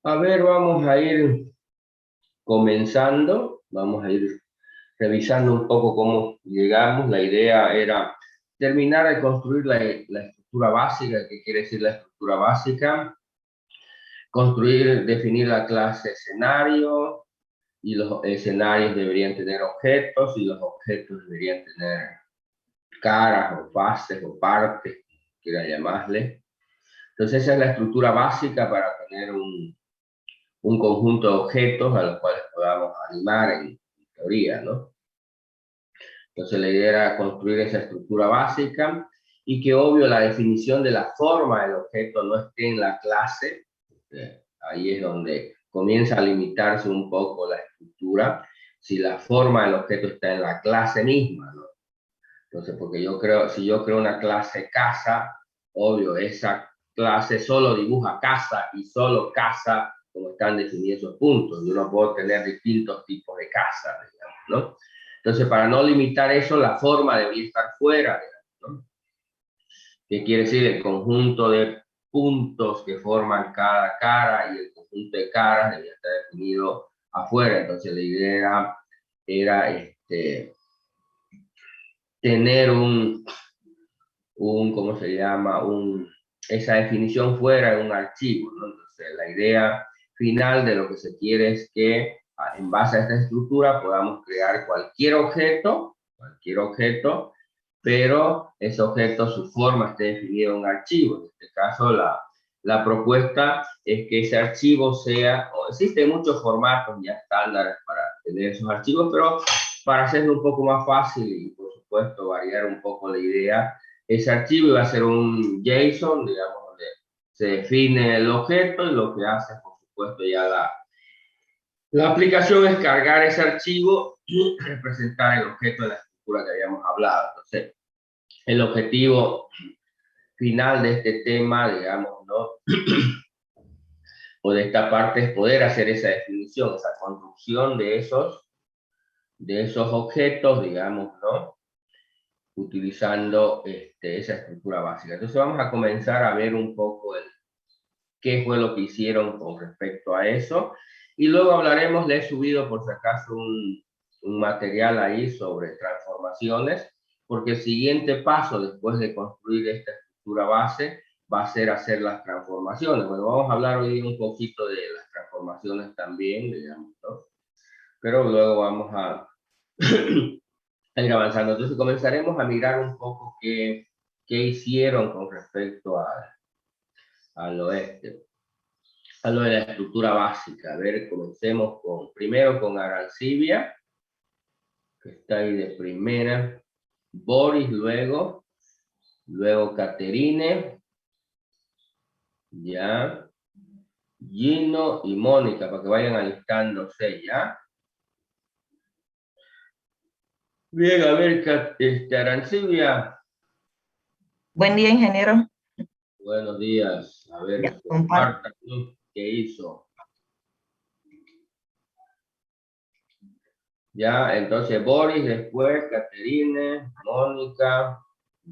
A ver, vamos a ir comenzando, vamos a ir revisando un poco cómo llegamos. La idea era terminar de construir la estructura básica. ¿Qué quiere decir la estructura básica? Construir, definir la clase escenario, y los escenarios deberían tener objetos y los objetos deberían tener caras o fases o partes, quiera llamarle. Entonces esa es la estructura básica para tener un conjunto de objetos a los cuales podamos animar en teoría, ¿no? Entonces la idea era construir esa estructura básica y que obvio la definición de la forma del objeto no esté en la clase. Ahí es donde comienza a limitarse un poco la estructura, si la forma del objeto está en la clase misma, ¿no? Entonces, porque yo creo, si yo creo una clase casa, obvio, esa clase solo dibuja casa y solo casa como están definidos esos puntos. Yo no puedo tener distintos tipos de casa, digamos, ¿no? Entonces, para no limitar eso, la forma debería estar fuera, digamos, ¿no? ¿Qué quiere decir? El conjunto de puntos que forman cada cara y el conjunto de caras debería estar definido afuera. Entonces, la idea era tener ¿cómo se llama? Esa definición fuera de un archivo, ¿no? Entonces, la idea final de lo que se quiere es que en base a esta estructura podamos crear cualquier objeto, pero ese objeto, su forma esté definida en un archivo. En este caso, la propuesta es que ese archivo sea, o existen muchos formatos ya estándares para tener esos archivos, pero para hacerlo un poco más fácil y, por supuesto, variar un poco la idea, ese archivo iba a ser un JSON, digamos, donde se define el objeto y lo que hace, por supuesto, ya la aplicación es cargar ese archivo y representar el objeto de la estructura que habíamos hablado. Entonces, el objetivo final de este tema, digamos, ¿no? O de esta parte es poder hacer esa definición, esa construcción de esos objetos, digamos, ¿no? Utilizando esa estructura básica. Entonces vamos a comenzar a ver un poco qué fue lo que hicieron con respecto a eso. Y luego hablaremos, le he subido por si acaso un material ahí sobre transformaciones, porque el siguiente paso después de construir esta estructura base va a ser hacer las transformaciones. Bueno, vamos a hablar hoy un poquito de las transformaciones también, digamos, ¿no? Pero luego vamos a ir avanzando. Entonces comenzaremos a mirar un poco qué hicieron con respecto al oeste, a lo de la estructura básica. A ver, comencemos primero con Arancibia, que está ahí de primera, Boris luego Caterine, ya, Gino y Mónica, para que vayan alistándose, ¿ya? Bien, a ver, Arancibia, Buen día, ingeniero. buenos días. A Ya, ver, comparto. compártanos qué hizo. Ya, entonces Boris, después Caterine, Mónica,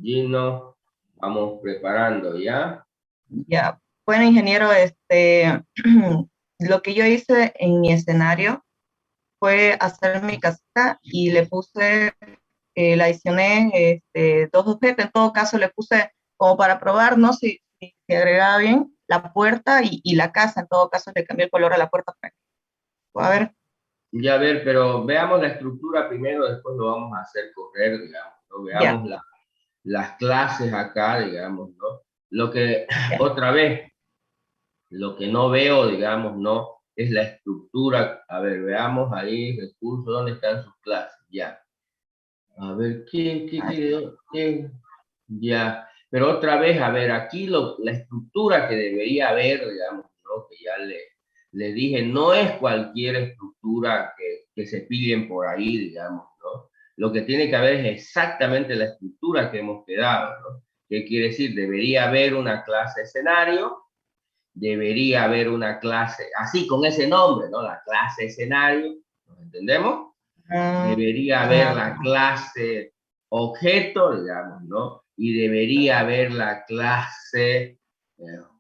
Gino, vamos preparando, ¿ya? Ya, bueno, ingeniero, lo que yo hice en mi escenario fue hacer mi casita y le puse, le adicioné dos objetos. En todo caso, le puse como para probar, ¿no? Si agregaba bien la puerta y la casa. En todo caso, le cambié el color a la puerta. A ver, Ya, a ver, pero veamos la estructura primero, después lo vamos a hacer correr, digamos, ¿no? ya, Veamos las clases acá, digamos, ¿no? Lo que, ya. otra vez, lo que no veo, digamos, ¿no? Es la estructura. A ver, veamos ahí, recursos, ¿dónde están sus clases? Ya. A ver, ¿qué? Ya, pero otra vez, a ver, aquí la estructura que debería haber, digamos, ¿no? Que ya le dije, no es cualquier estructura que se piden por ahí, digamos, ¿no? Lo que tiene que haber es exactamente la estructura que hemos quedado, ¿no? ¿Qué quiere decir? Debería haber una clase escenario, debería haber una clase, así con ese nombre, ¿no? La clase escenario, ¿nos entendemos? Debería haber Ah, la clase objeto, digamos, ¿no? Y debería haber la clase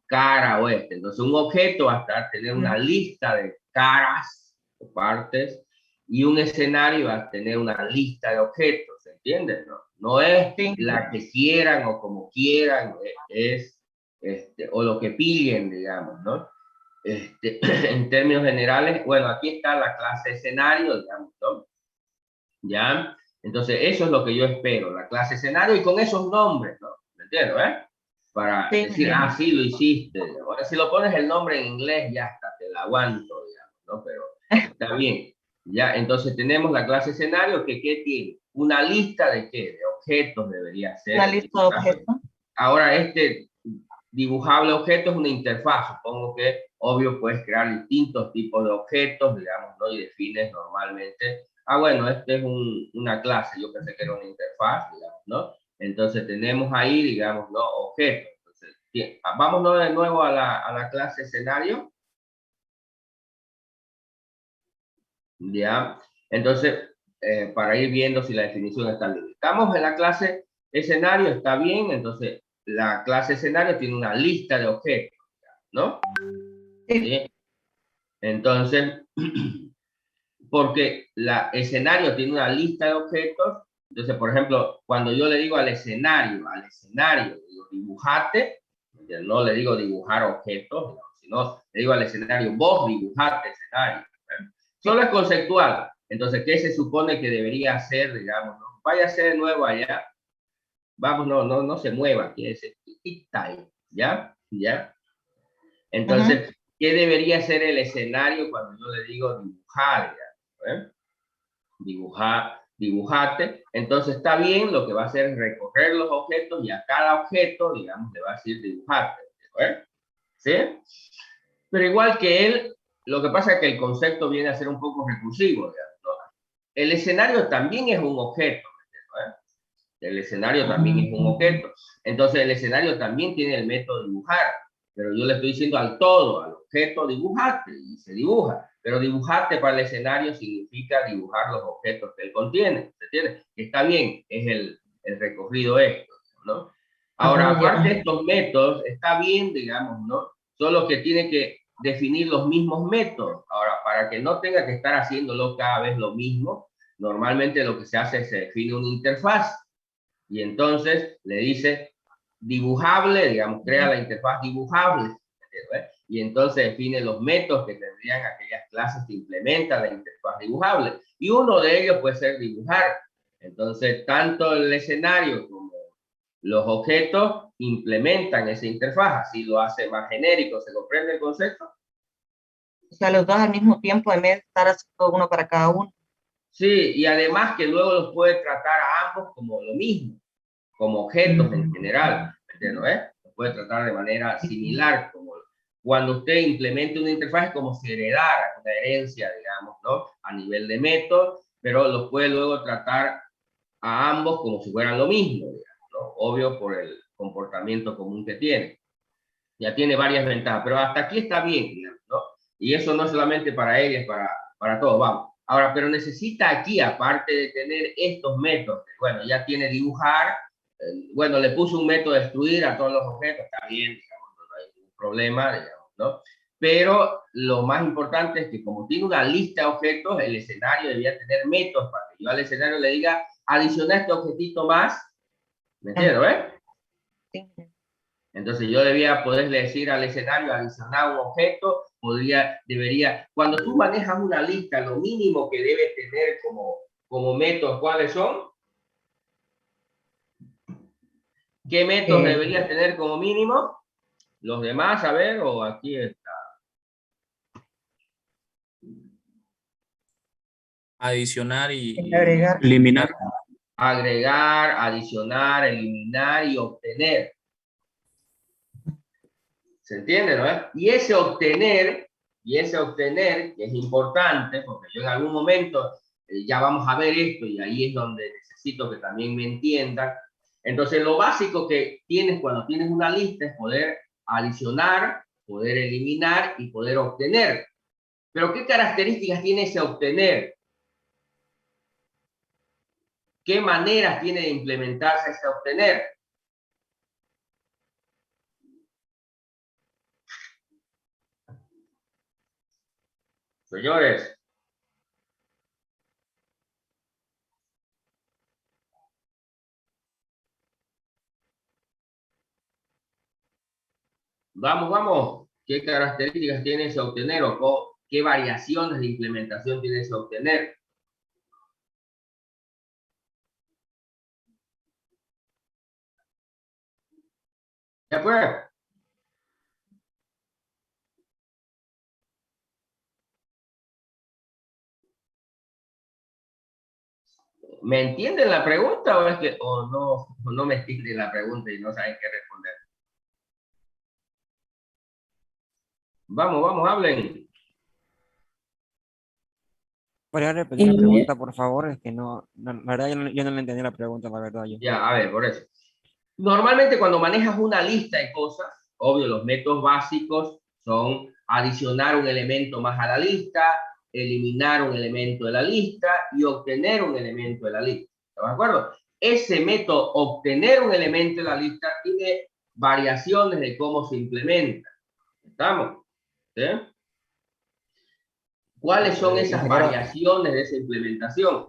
cara o este. Entonces un objeto va a tener una lista de caras o partes y un escenario va a tener una lista de objetos, ¿se entiende? No, no es Sí. la que quieran o como quieran, es o lo que pillen, digamos, ¿no? En términos generales, bueno, aquí está la clase escenario, digamos, ¿no? ¿Ya? Entonces, eso es lo que yo espero, la clase escenario y con esos nombres, ¿no? ¿Me entiendes, Para Sí, decir, ah, sí, lo hiciste. Ahora, si lo pones el nombre en inglés, ya hasta te la aguanto, digamos, ¿no? Pero está bien. Ya, entonces tenemos la clase escenario que ¿qué tiene? Una lista de qué? De objetos debería una ser. lista de objetos. Ahora, dibujable objeto es una interfaz. Supongo que, obvio, puedes crear distintos tipos de objetos, digamos, ¿no? Y defines normalmente, ah, bueno, este es una clase, yo pensé que era una interfaz, digamos, ¿no? Entonces tenemos ahí, digamos, ¿no? Objetos. Entonces, vámonos de nuevo a la clase escenario. Ya, entonces, para ir viendo si la definición está bien. Estamos en la clase escenario, está bien, entonces la clase escenario tiene una lista de objetos, ¿no? Sí. ¿Sí? Entonces, porque la escenario tiene una lista de objetos, entonces, por ejemplo, cuando yo le digo al escenario, digo, dibujate, no le digo dibujar objetos, no, sino le digo al escenario, vos dibujate escenario. Solo es conceptual. Entonces, ¿qué se supone que debería hacer, digamos? ¿No? Vaya a ser de nuevo allá. Vamos, no se mueva, quiere decir, ¿ya? ¿Ya? Entonces, ¿qué debería ser el escenario cuando yo le digo dibujar? ¿Ya? Dibujate. Entonces, está bien, lo que va a hacer es recorrer los objetos y a cada objeto, digamos, le va a decir dibujate. ¿Sí? Pero igual que él, lo que pasa es que el concepto viene a ser un poco recursivo, digamos, ¿no? El escenario también es un objeto, ¿no? El escenario también es un objeto. Entonces el escenario también tiene el método dibujar, pero yo le estoy diciendo al todo, al objeto dibujate, y se dibuja. Pero dibujate para el escenario significa dibujar los objetos que él contiene, ¿se entiende? Está bien, es el recorrido esto, ¿no? Ahora, aparte de estos métodos, está bien, digamos, ¿no? Solo que tiene que definir los mismos métodos. Ahora, para que no tenga que estar haciéndolo cada vez lo mismo, normalmente lo que se hace es se define una interfaz y entonces le dice dibujable, digamos, crea la interfaz dibujable, y entonces define los métodos que tendrían aquellas clases que implementan la interfaz dibujable. Y uno de ellos puede ser dibujar. Entonces, tanto el escenario como los objetos implementan esa interfaz, así lo hace más genérico. ¿Se comprende el concepto? O sea, los dos al mismo tiempo, en vez de estar haciendo uno para cada uno. Sí, y además que luego los puede tratar a ambos como lo mismo, como objetos en general, ¿no es? Los puede tratar de manera similar, como cuando usted implemente una interfaz es como si heredara una herencia, digamos, ¿no? A nivel de método, pero los puede luego tratar a ambos como si fueran lo mismo, digamos, ¿no? Obvio por el comportamiento común que tiene. Ya tiene varias ventajas, pero hasta aquí está bien, digamos, ¿no? Y eso no es solamente para ella, es para todos, vamos. Ahora, pero necesita aquí, aparte de tener estos métodos, bueno, ya tiene dibujar, bueno, le puso un método de destruir a todos los objetos, está bien, digamos, no hay ningún problema, digamos, ¿no? Pero lo más importante es que como tiene una lista de objetos, el escenario debía tener métodos para que yo al escenario le diga, adiciona este objetito más, ¿me entiendes, Sí. Entonces yo debía poderle decir al escenario, adicionar un objeto, debería, cuando tú manejas una lista, lo mínimo que debe tener como métodos, ¿cuáles son? ¿Qué métodos deberías tener como mínimo? Los demás, a ver, o aquí está. Adicionar y Agregar. eliminar. Agregar, adicionar, eliminar y obtener. ¿Se entiende, no es? Y ese obtener, que es importante, porque yo en algún momento ya vamos a ver esto y ahí es donde necesito que también me entiendan. Entonces, lo básico que tienes cuando tienes una lista es poder adicionar, poder eliminar y poder obtener. Pero, ¿qué características tiene ese obtener? ¿Qué maneras tiene de implementarse ese obtener? Señores, vamos, vamos. ¿Qué características tiene ese obtener o qué variaciones de implementación tiene ese obtener? ¿Ya pues? ¿Me entienden la pregunta o es que o no me entienden la pregunta y no saben qué responder? Vamos, vamos, hablen. ¿Podría repetir la pregunta, por favor? Es que la verdad yo no le entendí la pregunta, la verdad yo. Ya, a ver, por eso. Normalmente cuando manejas una lista de cosas, obvio, los métodos básicos son adicionar un elemento más a la lista, eliminar un elemento de la lista y obtener un elemento de la lista. ¿Estás de acuerdo? Ese método, obtener un elemento de la lista, tiene variaciones de cómo se implementa. ¿Estamos? ¿Sí? ¿Cuáles son esas Ingeniero, variaciones de esa implementación?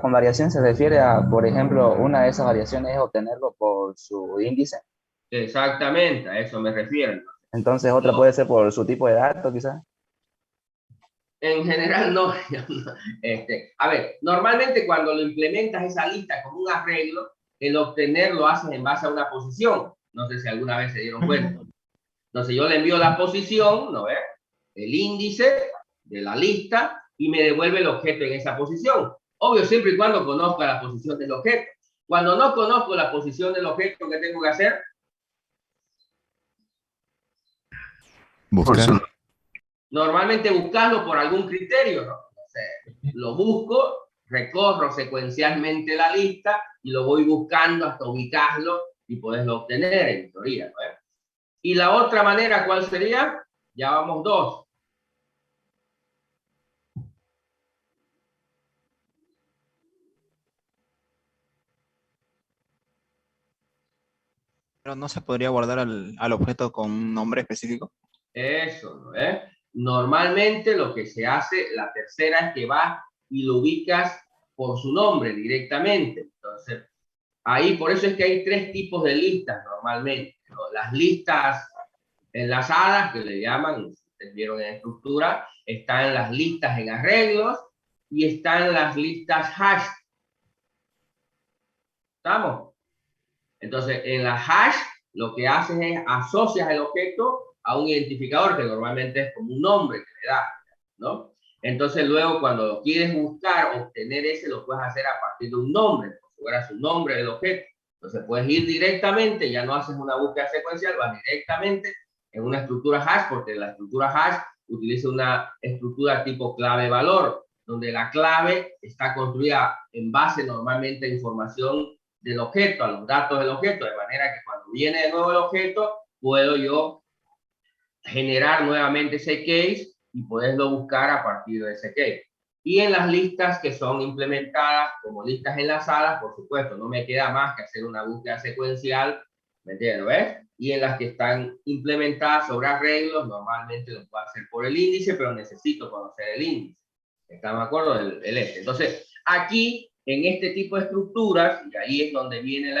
con variación se refiere a, por ejemplo, una de esas variaciones es obtenerlo por su índice. Exactamente, a eso me refiero. Entonces otra puede ser por su tipo de dato, quizás. En general no. A ver, normalmente cuando lo implementas esa lista como un arreglo, el obtener lo haces en base a una posición. No sé si alguna vez se dieron cuenta. Entonces yo le envío la posición, ¿no ves? El índice de la lista y me devuelve el objeto en esa posición. Obvio, siempre y cuando conozca la posición del objeto. Cuando no conozco la posición del objeto, ¿qué tengo que hacer? Buscar. Normalmente buscarlo por algún criterio, ¿no? O sea, lo busco, recorro secuencialmente la lista y lo voy buscando hasta ubicarlo y poderlo obtener en teoría, ¿no? Y la otra manera, ¿cuál sería? Ya vamos dos. Pero no se podría guardar al objeto con un nombre específico. Eso, ¿no? Normalmente lo que se hace, la tercera es que vas y lo ubicas por su nombre directamente. Entonces, ahí por eso es que hay tres tipos de listas normalmente, ¿no? Las listas enlazadas, que le llaman, ustedes vieron en estructura, están las listas en arreglos y están las listas hash. ¿Estamos? Entonces, en la hash, lo que haces es asocias el objeto a un identificador que normalmente es como un nombre que le da, ¿no? Entonces, luego, cuando lo quieres buscar, obtener ese, lo puedes hacer a partir de un nombre, como si fuera su nombre del objeto. Entonces, puedes ir directamente, ya no haces una búsqueda secuencial, vas directamente en una estructura hash, porque la estructura hash utiliza una estructura tipo clave-valor, donde la clave está construida en base normalmente a información del objeto, a los datos del objeto, de manera que cuando viene de nuevo el objeto, puedo yo generar nuevamente ese case y poderlo buscar a partir de ese case. Y en las listas que son implementadas como listas enlazadas, por supuesto, no me queda más que hacer una búsqueda secuencial, ¿me entiendes? ¿Ves? Y en las que están implementadas sobre arreglos, normalmente lo puedo hacer por el índice, pero necesito conocer el índice. ¿Estamos de acuerdo? Entonces, aquí, en este tipo de estructuras, y ahí es donde viene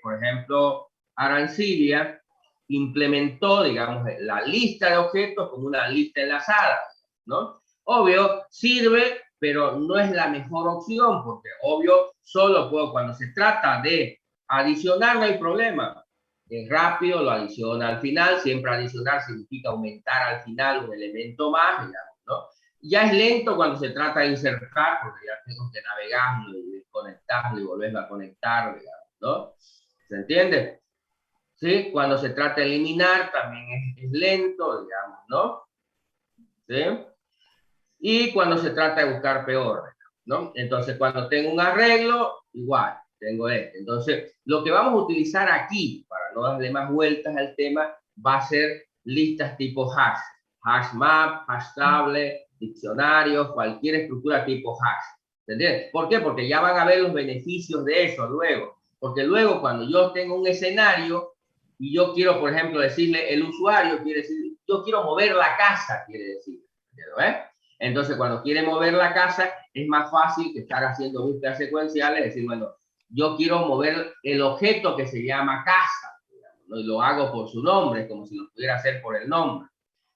por ejemplo, Arancibia implementó, digamos, la lista de objetos como una lista enlazada, ¿no? Obvio, sirve, pero no es la mejor opción, porque obvio, solo puedo, cuando se trata de adicionar, no hay problema. Es rápido, lo adiciona al final, siempre adicionar significa aumentar al final un elemento más, digamos, ¿no? Ya es lento cuando se trata de insertar, porque ya tengo que navegarlo y desconectarlo y volverlo a conectar, digamos, ¿no? ¿Se entiende? ¿Sí? Cuando se trata de eliminar también es lento, digamos, ¿no? ¿Sí? Y cuando se trata de buscar peor, ¿no? Entonces, cuando tengo un arreglo, igual, tengo este. Entonces, lo que vamos a utilizar aquí, para no darle más vueltas al tema, va a ser listas tipo hash. Hash map, hash table, diccionarios, cualquier estructura tipo hash. ¿Entiendes? ¿Por qué? Porque ya van a ver los beneficios de eso luego. Porque luego, cuando yo tengo un escenario y yo quiero, por ejemplo, decirle, el usuario quiere decir, yo quiero mover la casa, quiere decir. ¿ves? Entonces, cuando quiere mover la casa, es más fácil que estar haciendo búsquedas secuenciales, decir, bueno, yo quiero mover el objeto que se llama casa, digamos, ¿no? Y lo hago por su nombre, como si lo pudiera hacer por el nombre.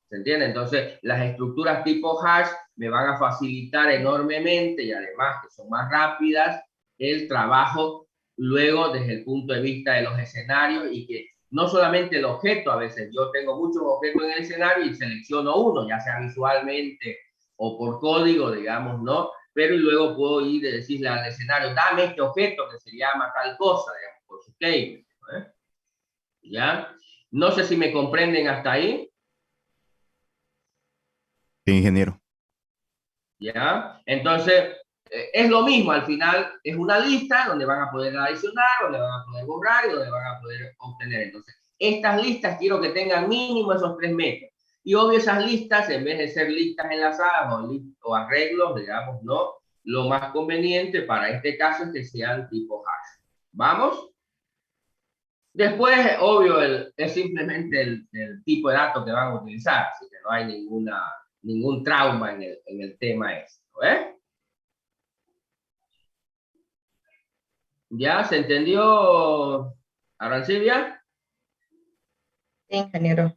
¿Se entiende? Entonces, las estructuras tipo hash me van a facilitar enormemente y además que son más rápidas el trabajo luego desde el punto de vista de los escenarios y que no solamente el objeto, a veces yo tengo muchos objetos en el escenario y selecciono uno, ya sea visualmente o por código, digamos, ¿no? Pero y luego puedo ir y decirle al escenario, dame este objeto que se llama tal cosa, digamos, por su statement, ¿eh? ¿Ya? No sé si me comprenden hasta ahí. Sí, ingeniero. ¿Ya? Entonces, es lo mismo, al final es una lista donde van a poder adicionar, donde van a poder borrar y donde van a poder obtener. Entonces, estas listas quiero que tengan mínimo esos 3 métodos. Y obvio esas listas, en vez de ser listas enlazadas o arreglos, digamos, ¿no? Lo más conveniente para este caso es que sean tipo hash. ¿Vamos? Después, obvio, es simplemente el tipo de datos que van a utilizar, así que no hay ningún trauma en el tema este, ¿eh? ¿Ya se entendió, Arancibia? Sí, ingeniero.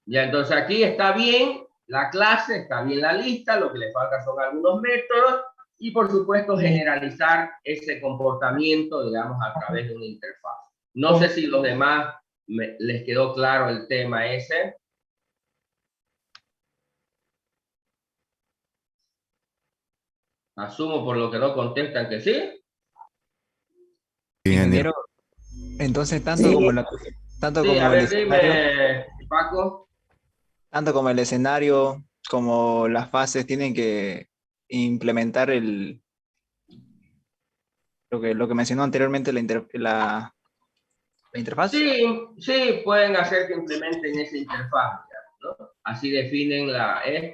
Ya, entonces aquí está bien la clase, está bien la lista, lo que le falta son algunos métodos y por supuesto generalizar ese comportamiento, digamos, a través de una interfaz. No sé si los demás les quedó claro el tema ese. Asumo por lo que no contestan que sí. Sí, ingeniero. Ingeniero, entonces Sí. tanto Sí, como a el ver, escenario, dime, Paco. tanto como el escenario, como las fases tienen que implementar lo que mencionó anteriormente, la interfaz. Sí, sí, pueden hacer que implementen esa interfaz, ¿no? Así definen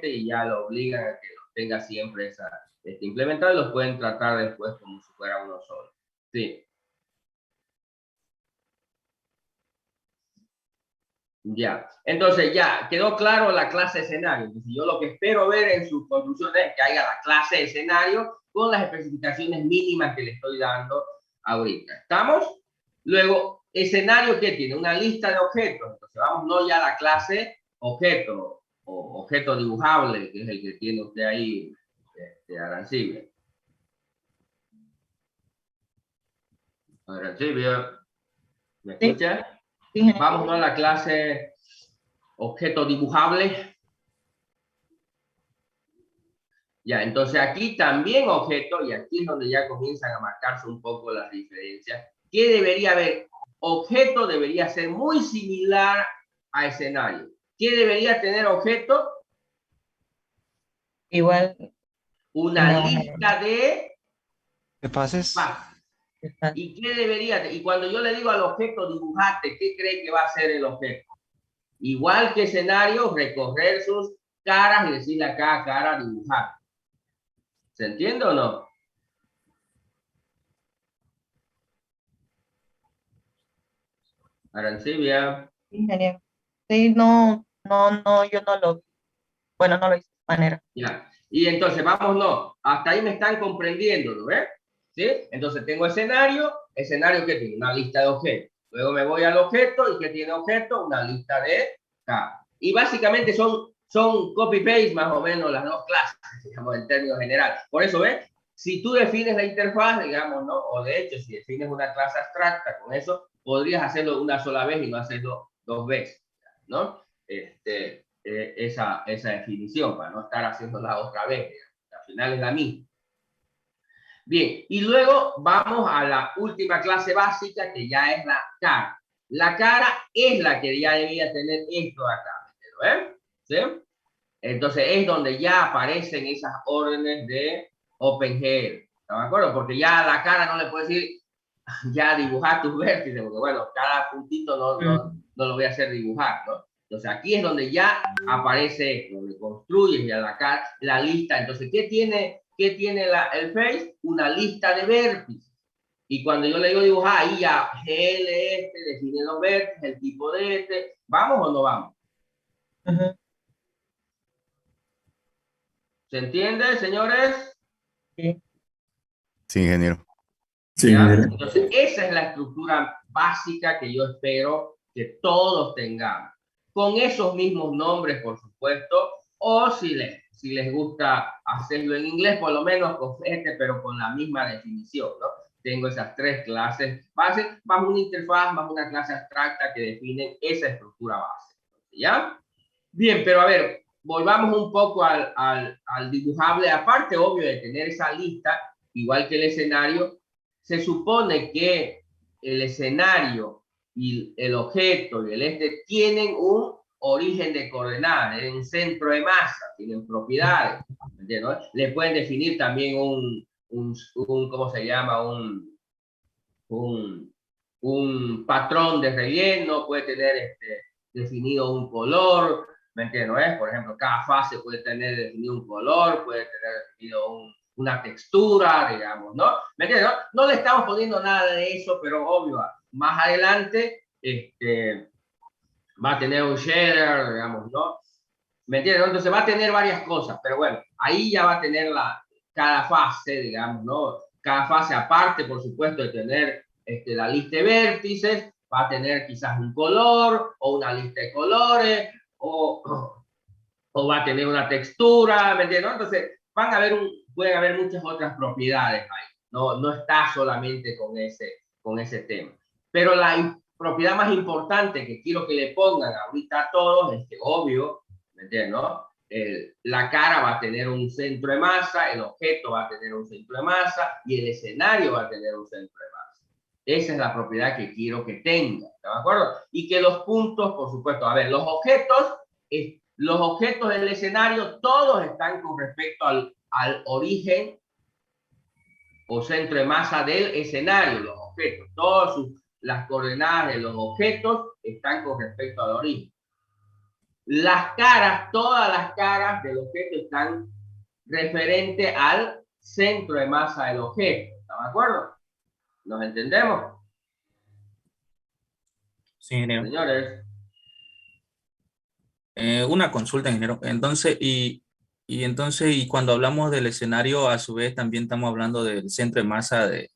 y ya lo obligan a que lo tenga siempre implementado y los pueden tratar después como si fuera uno solo. Sí. Ya, entonces ya quedó claro la clase escenario. Entonces, yo lo que espero ver en sus conclusiones es que haya la clase escenario con las especificaciones mínimas que le estoy dando ahorita. ¿Estamos? Luego, escenario que tiene una lista de objetos. Entonces, vamos no ya a la clase objeto o objeto dibujable, que es el que tiene usted ahí, Arancibia. Arancibia, ¿me escucha? Sí, ingeniero. Vamos a la clase objeto dibujable. Ya, entonces aquí también objeto, y aquí es donde ya comienzan a marcarse un poco las diferencias. ¿Qué debería haber? Objeto debería ser muy similar a escenario. ¿Qué debería tener objeto? Igual. Una lista de ¿Qué fases? fases. ¿Y qué debería? Y cuando yo le digo al objeto dibujate, ¿qué cree que va a hacer el objeto? Igual que escenario, recorrer sus caras y decirle a cada cara dibujar. ¿Se entiende o no? Arancibia. Ingeniero. Sí, no, yo no lo, bueno, no lo hice de esa manera. Ya. Y entonces, vámonos, hasta ahí me están comprendiendo, ¿no ves? ¿Sí? Entonces tengo escenario que tiene una lista de objetos. Luego me voy al objeto y que tiene objeto, una lista de caras. Y básicamente son copy-paste más o menos las dos clases, digamos, en términos generales. Por eso, ¿ves? Si tú defines la interfaz, digamos, ¿no? O de hecho, si defines una clase abstracta con eso, podrías hacerlo una sola vez y no hacerlo 2 veces, ¿no? Esa definición, para no estar haciéndola otra vez, al final es la misma. Bien, y luego vamos a la última clase básica, que ya es la cara. La cara es la que ya debía tener esto de acá, ¿ven? ¿Sí? Entonces es donde ya aparecen esas órdenes de OpenGL, ¿están de acuerdo? Porque ya a la cara no le puedes decir, ya dibujar tus vértices, porque bueno, cada puntito no lo voy a hacer dibujar, ¿no? Entonces aquí es donde ya aparece esto, donde construyes ya la lista. Entonces, ¿qué tiene el face? Una lista de vértices. Y cuando yo le digo dibujar, ahí ya GL define los vértices, el tipo de ¿Vamos o no vamos? ¿Se entiende, señores? Sí. Sí, ingeniero. Sí, ¿Ya? ingeniero. Entonces, esa es la estructura básica que yo espero que todos tengamos. Con esos mismos nombres, por supuesto, o si les gusta hacerlo en inglés, por lo menos con pero con la misma definición, ¿no? Tengo esas tres clases base, más una interfaz, más una clase abstracta que definen esa estructura base. ¿Ya? Bien, pero a ver, volvamos un poco al dibujable. Aparte, obvio, de tener esa lista, igual que el escenario, se supone que el escenario y el objeto y el tienen un origen de coordenadas, un centro de masa, tienen propiedades. ¿Entiendes? Le pueden definir también ¿cómo se llama? Un patrón de relleno, puede tener definido un color, ¿me entiendes? Por ejemplo, cada fase puede tener definido un color, puede tener definido una textura, digamos, ¿no? ¿Me entiendes? No le estamos poniendo nada de eso, pero obvio, más adelante va a tener un shader, digamos, ¿no? ¿Me entiendes? Entonces va a tener varias cosas, pero bueno, ahí ya va a tener cada fase, digamos, ¿no? Cada fase aparte, por supuesto, de tener la lista de vértices, va a tener quizás un color o una lista de colores o va a tener una textura, ¿me entiendes? Entonces pueden haber muchas otras propiedades ahí, no está solamente con ese tema. Pero la propiedad más importante que quiero que le pongan ahorita a todos es que, obvio, ¿me entiendes? ¿No? La cara va a tener un centro de masa, el objeto va a tener un centro de masa y el escenario va a tener un centro de masa. Esa es la propiedad que quiero que tenga, ¿de acuerdo? Y que los puntos, por supuesto, a ver, los objetos del escenario, todos están con respecto al origen o centro de masa del escenario, los objetos. Todas las coordenadas de los objetos están con respecto al origen. Las caras, todas las caras del objeto están referente al centro de masa del objeto. ¿Están de acuerdo? ¿Nos entendemos? Sí, ingeniero. Señores. Una consulta, ingeniero. Entonces, y cuando hablamos del escenario, a su vez también estamos hablando del centro de masa de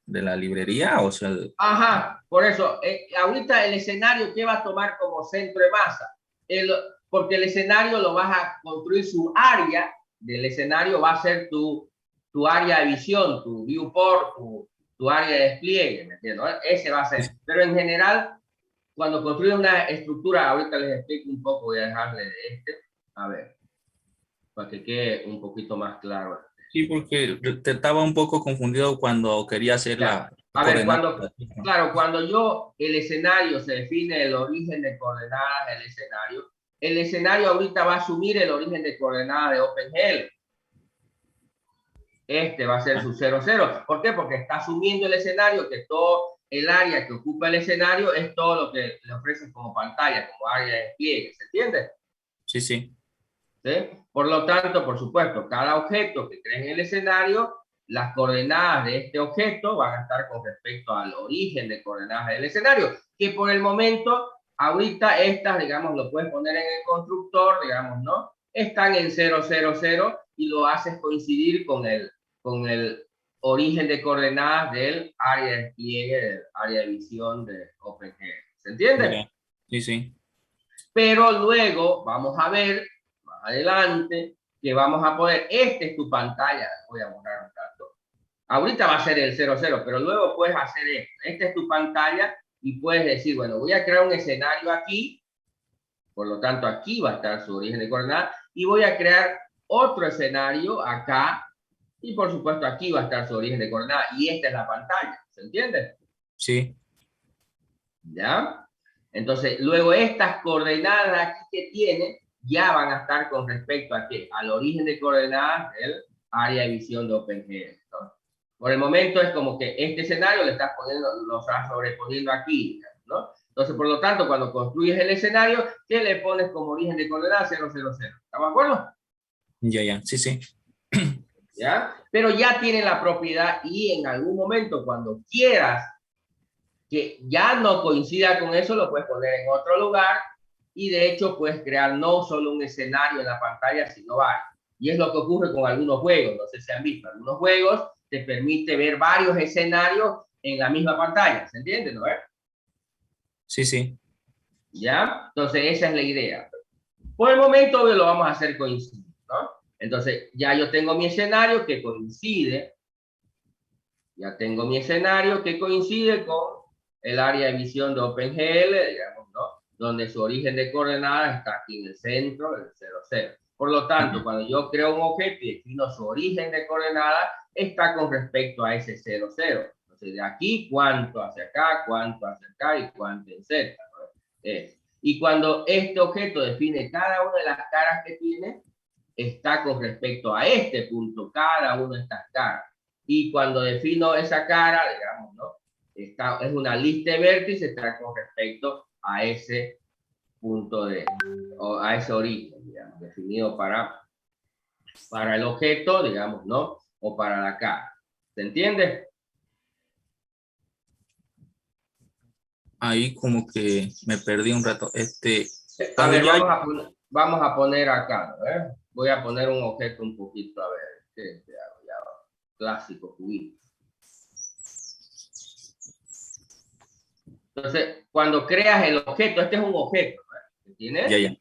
la librería, o sea. Ajá, por eso, ahorita el escenario, ¿qué va a tomar como centro de masa? Porque el escenario lo vas a construir, su área del escenario va a ser tu área de visión, tu viewport, tu área de despliegue, ¿me entiendes? Ese va a ser. Pero en general, cuando construyes una estructura, ahorita les explico un poco, voy a dejarle de a ver, para que quede un poquito más claro. Sí, porque te estaba un poco confundido cuando quería hacer Claro. la A ver, coordenada. cuando el escenario se define el origen de coordenadas del escenario, el escenario ahorita va a asumir el origen de coordenadas de OpenGL. Va a ser su 0, 0. ¿Por qué? Porque está asumiendo el escenario que todo el área que ocupa el escenario es todo lo que le ofrecen como pantalla, como área de despliegue. ¿Se entiende? Sí, sí. ¿Sí? Por lo tanto, por supuesto, cada objeto que cree en el escenario, las coordenadas de este objeto van a estar con respecto al origen de coordenadas del escenario, que por el momento, ahorita estas, digamos, lo puedes poner en el constructor, digamos, ¿no? Están en 0, 0, 0 y lo haces coincidir con el origen de coordenadas del área de despliegue, del área de visión de OpenGL. ¿Se entiende? Sí, sí. Pero luego vamos a ver adelante, que vamos a poder, es tu pantalla, voy a borrar un rato, ahorita va a ser el 0, 0, pero luego puedes hacer esto, esta es tu pantalla y puedes decir, bueno, voy a crear un escenario aquí, por lo tanto aquí va a estar su origen de coordenadas, y voy a crear otro escenario acá, y por supuesto aquí va a estar su origen de coordenadas, y esta es la pantalla, ¿se entiende? Sí. ¿Ya? Entonces, luego estas coordenadas aquí que tiene, ya van a estar con respecto a qué? Al origen de coordenadas del área de visión de OpenGL, ¿no? Por el momento es como que este escenario le estás poniendo, lo estás sobreponiendo aquí, ¿no? Entonces, por lo tanto, cuando construyes el escenario, ¿qué le pones como origen de coordenadas? 0, 0, 0. ¿Estamos de acuerdo? Ya, sí, sí. ¿Ya? Pero ya tiene la propiedad y en algún momento, cuando quieras que ya no coincida con eso, lo puedes poner en otro lugar y de hecho puedes crear no solo un escenario en la pantalla, sino varios. Y es lo que ocurre con algunos juegos, no sé si han visto, algunos juegos te permite ver varios escenarios en la misma pantalla, ¿se entiende, no? Sí, sí. ¿Ya? Entonces esa es la idea. Por el momento obvio lo vamos a hacer coincidir, ¿no? Entonces ya yo tengo mi escenario que coincide, ya tengo mi escenario que coincide con el área de visión de OpenGL, digamos, ¿no? Donde su origen de coordenadas está aquí en el centro, el 0, 0. Por lo tanto, cuando yo creo un objeto y defino su origen de coordenadas, está con respecto a ese 0, 0. Entonces, de aquí, cuánto hacia acá y cuánto en Z, ¿no? Y cuando este objeto define cada una de las caras que tiene, está con respecto a este punto, cada una de estas caras. Y cuando defino esa cara, digamos, ¿no? Es una lista de vértices, está con respecto a ese punto o a ese origen, digamos, definido para el objeto, digamos, ¿no? O para la cara. ¿Se entiende? Ahí como que me perdí un rato. A Cuando ver, ya... vamos a poner acá, ¿no? Voy a poner un objeto un poquito, a ver, ¿qué hago? Ya, clásico, cubito. Entonces, cuando creas el objeto, este es un objeto, ¿eh? ¿Tienes? Ya.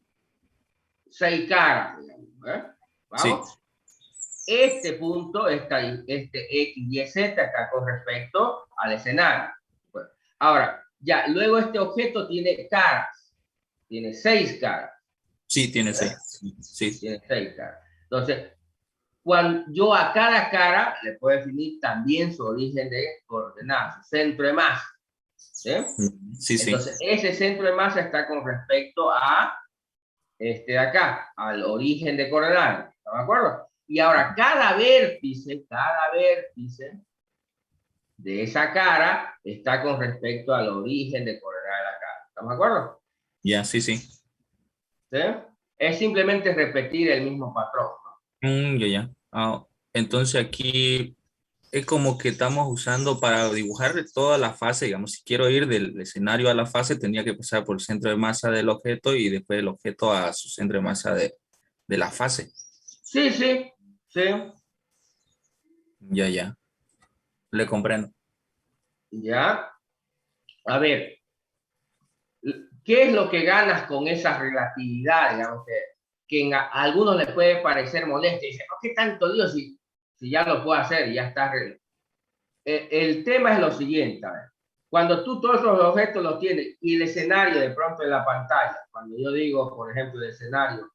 6 caras, digamos, ¿eh? ¿Vamos? Sí. Este punto, este X y Z está con respecto al escenario. Bueno, ahora, ya, luego este objeto tiene caras, tiene 6 caras. Sí, tiene 6. Sí. Tiene 6 caras. Entonces, cuando yo a cada cara le puedo definir también su origen de coordenadas, su centro de masa. ¿Sí? Sí, sí. Entonces, ese centro de masa está con respecto a este de acá, al origen de coordenadas. ¿Estamos de acuerdo? Y ahora, cada vértice de esa cara está con respecto al origen de coordenadas de la cara. ¿Estamos de acuerdo? Ya, sí. ¿Sí? Es simplemente repetir el mismo patrón, ¿no? Ya. Entonces aquí es como que estamos usando para dibujar toda la fase, digamos, si quiero ir del escenario a la fase, tendría que pasar por el centro de masa del objeto y después el objeto a su centro de masa de la fase. Sí, sí, sí. Ya. Le comprendo. Ya. A ver, ¿qué es lo que ganas con esa relatividad? Digamos que a algunos les puede parecer molesto. Dicen, ¿por qué tanto lío si ya lo puedo hacer y ya está? El tema es lo siguiente. A ver. Cuando tú todos los objetos los tienes y el escenario de pronto en la pantalla, cuando yo digo, por ejemplo, el escenario,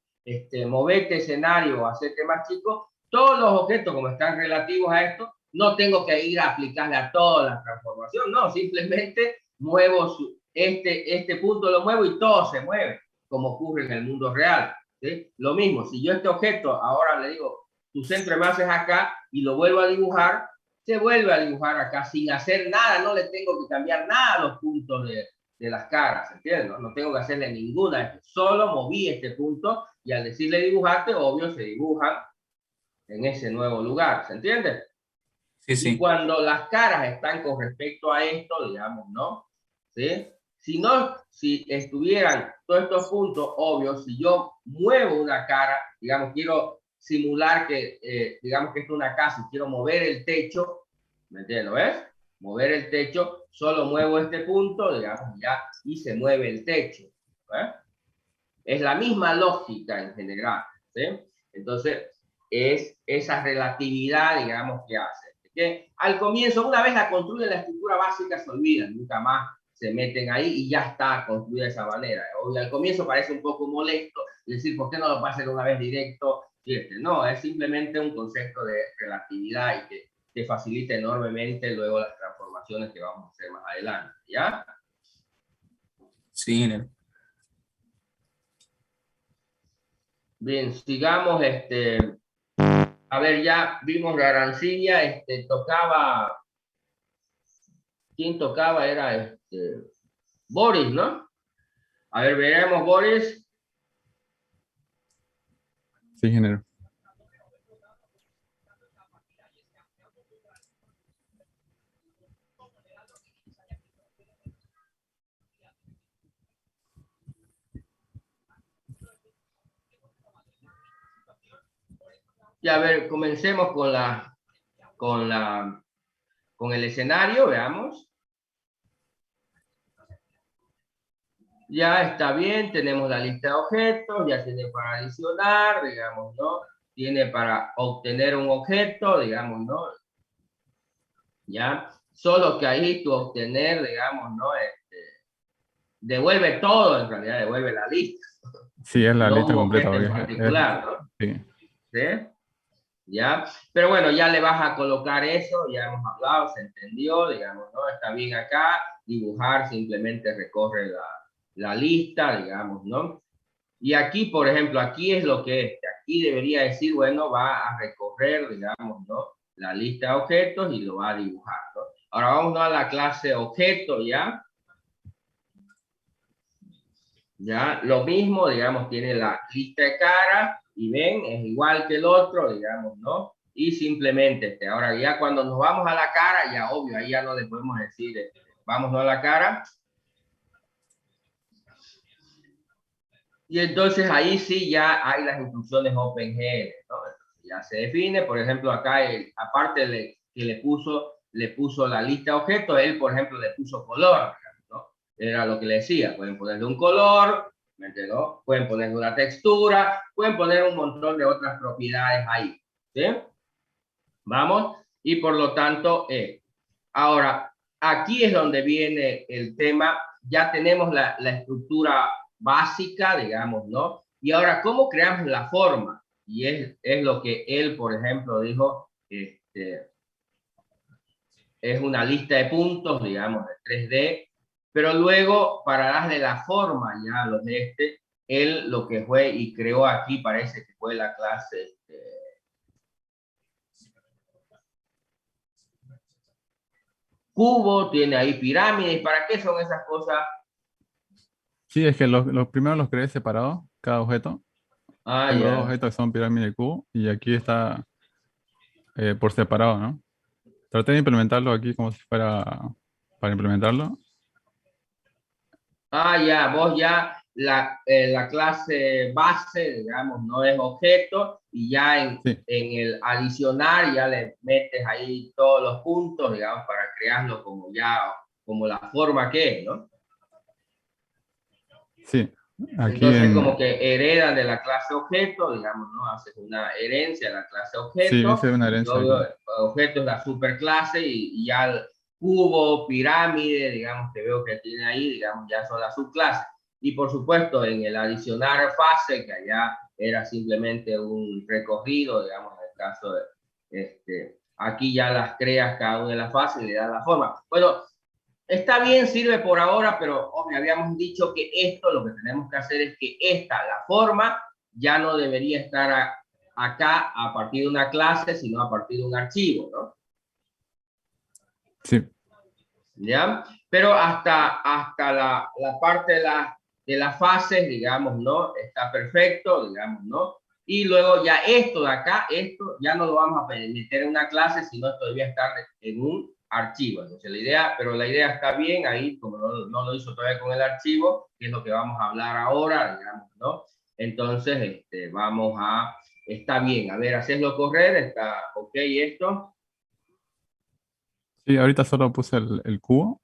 movete escenario o hacerte más chico, todos los objetos como están relativos a esto, no tengo que ir a aplicarle a toda la transformación, no, simplemente muevo este punto lo muevo y todo se mueve, como ocurre en el mundo real. ¿Sí? Lo mismo, si yo este objeto ahora le digo, tu centro de masa es acá y lo vuelvo a dibujar, se vuelve a dibujar acá sin hacer nada, no le tengo que cambiar nada a los puntos de las caras, ¿entiendes? No tengo que hacerle ninguna, solo moví este punto y al decirle dibujarte, obvio, se dibujan en ese nuevo lugar, ¿se entiende? Sí. Y cuando las caras están con respecto a esto, digamos, ¿no? ¿Sí? Si estuvieran todos estos puntos, obvio, si yo muevo una cara, digamos, quiero simular que, digamos que esto es una casa y quiero mover el techo, ¿me entiendes? ¿Ves? Mover el techo, solo muevo este punto, digamos, ya, y se mueve el techo. ¿Ves? Es la misma lógica en general, ¿sí? Entonces, es esa relatividad, digamos, que hace. Que al comienzo, una vez la construyen la estructura básica, se olvidan, nunca más se meten ahí y ya está construida de esa manera. Y al comienzo parece un poco molesto decir, ¿por qué no lo pasa una vez directo? No, es simplemente un concepto de relatividad y que te facilita enormemente luego las transformaciones que vamos a hacer más adelante, ¿ya? Sí. Bien, sigamos, a ver, ya vimos la arancilla, tocaba, ¿quién tocaba? Era Boris, ¿no? A ver, veremos, Boris. Sí, ingeniero. Ya, a ver, comencemos con el escenario, veamos. Ya está bien, tenemos la lista de objetos, ya tiene para adicionar, digamos, ¿no? Tiene para obtener un objeto, digamos, ¿no? Ya, solo que ahí tu obtener, digamos, ¿no? Devuelve todo, en realidad devuelve la lista, Sí, es la no lista un completa. objeto en Porque particular, ¿no? sí. ¿Sí? ¿Ya? Pero bueno, ya le vas a colocar eso, ya hemos hablado, se entendió, digamos, ¿no? Está bien acá, dibujar simplemente recorre la lista, digamos, ¿no? Y aquí, por ejemplo, aquí es lo que es, aquí debería decir, bueno, va a recorrer, digamos, ¿no? La lista de objetos y lo va a dibujar, ¿no? Ahora vamos a la clase objeto, ¿ya? Ya, lo mismo, digamos, tiene la lista de cara y ven, es igual que el otro, digamos, ¿no? Y simplemente, ahora ya cuando nos vamos a la cara, ya obvio, ahí ya no le podemos decir, vamos a la cara. Y entonces ahí sí ya hay las instrucciones OpenGL, ¿no? Ya se define, por ejemplo, acá, aparte que le puso la lista de objetos, él, por ejemplo, le puso color, ¿no? Era lo que le decía, pueden ponerle un color, ¿me entiendes? Pueden ponerle una textura, pueden poner un montón de otras propiedades ahí, ¿sí? Vamos, y por lo tanto, ahora, aquí es donde viene el tema, ya tenemos la estructura básica, digamos, ¿no? Y ahora, ¿cómo creamos la forma? Y es lo que él, por ejemplo, dijo, es una lista de puntos, digamos, de 3D, pero luego, para darle la forma ya a los de él lo que fue y creó aquí, parece que fue la clase, cubo, tiene ahí pirámides. ¿Para qué son esas cosas? Sí, es que los primeros los creé separados, cada objeto. Ah, Tengo dos ya. objetos que son pirámide y cubo, y aquí está por separado, ¿no? Traté de implementarlo aquí como si fuera para implementarlo. Ah, ya, vos ya la clase base, digamos, no es objeto, y ya Sí, en el adicionar ya le metes ahí todos los puntos, digamos, para crearlo como ya, como la forma que es, ¿no? sí. Aquí Entonces como en... que heredan de la clase objeto, digamos, ¿no? Haces una herencia de la clase Sí, objeto, hice una y herencia luego aquí. objeto es la superclase y ya el cubo, pirámide, digamos, que veo que tiene ahí, digamos, ya son las subclases. Y por supuesto, en el adicionar fase, que allá era simplemente un recorrido, digamos, en el caso de, aquí ya las creas cada una de las fases y le das la forma. Bueno, está bien, sirve por ahora, pero obvio, habíamos dicho que esto lo que tenemos que hacer es que la forma, ya no debería estar acá a partir de una clase, sino a partir de un archivo, ¿no? Sí. ¿Ya? Pero hasta la parte de las fases, digamos, ¿no? Está perfecto, digamos, ¿no? Y luego ya esto de acá, esto ya no lo vamos a meter en una clase, sino esto debía estar en un archivo. Entonces pero la idea está bien ahí, como no lo hizo todavía con el archivo, que es lo que vamos a hablar ahora, digamos, ¿no? Entonces, está bien. A ver, hacerlo correr, está ok esto. Sí, ahorita solo puse el cubo.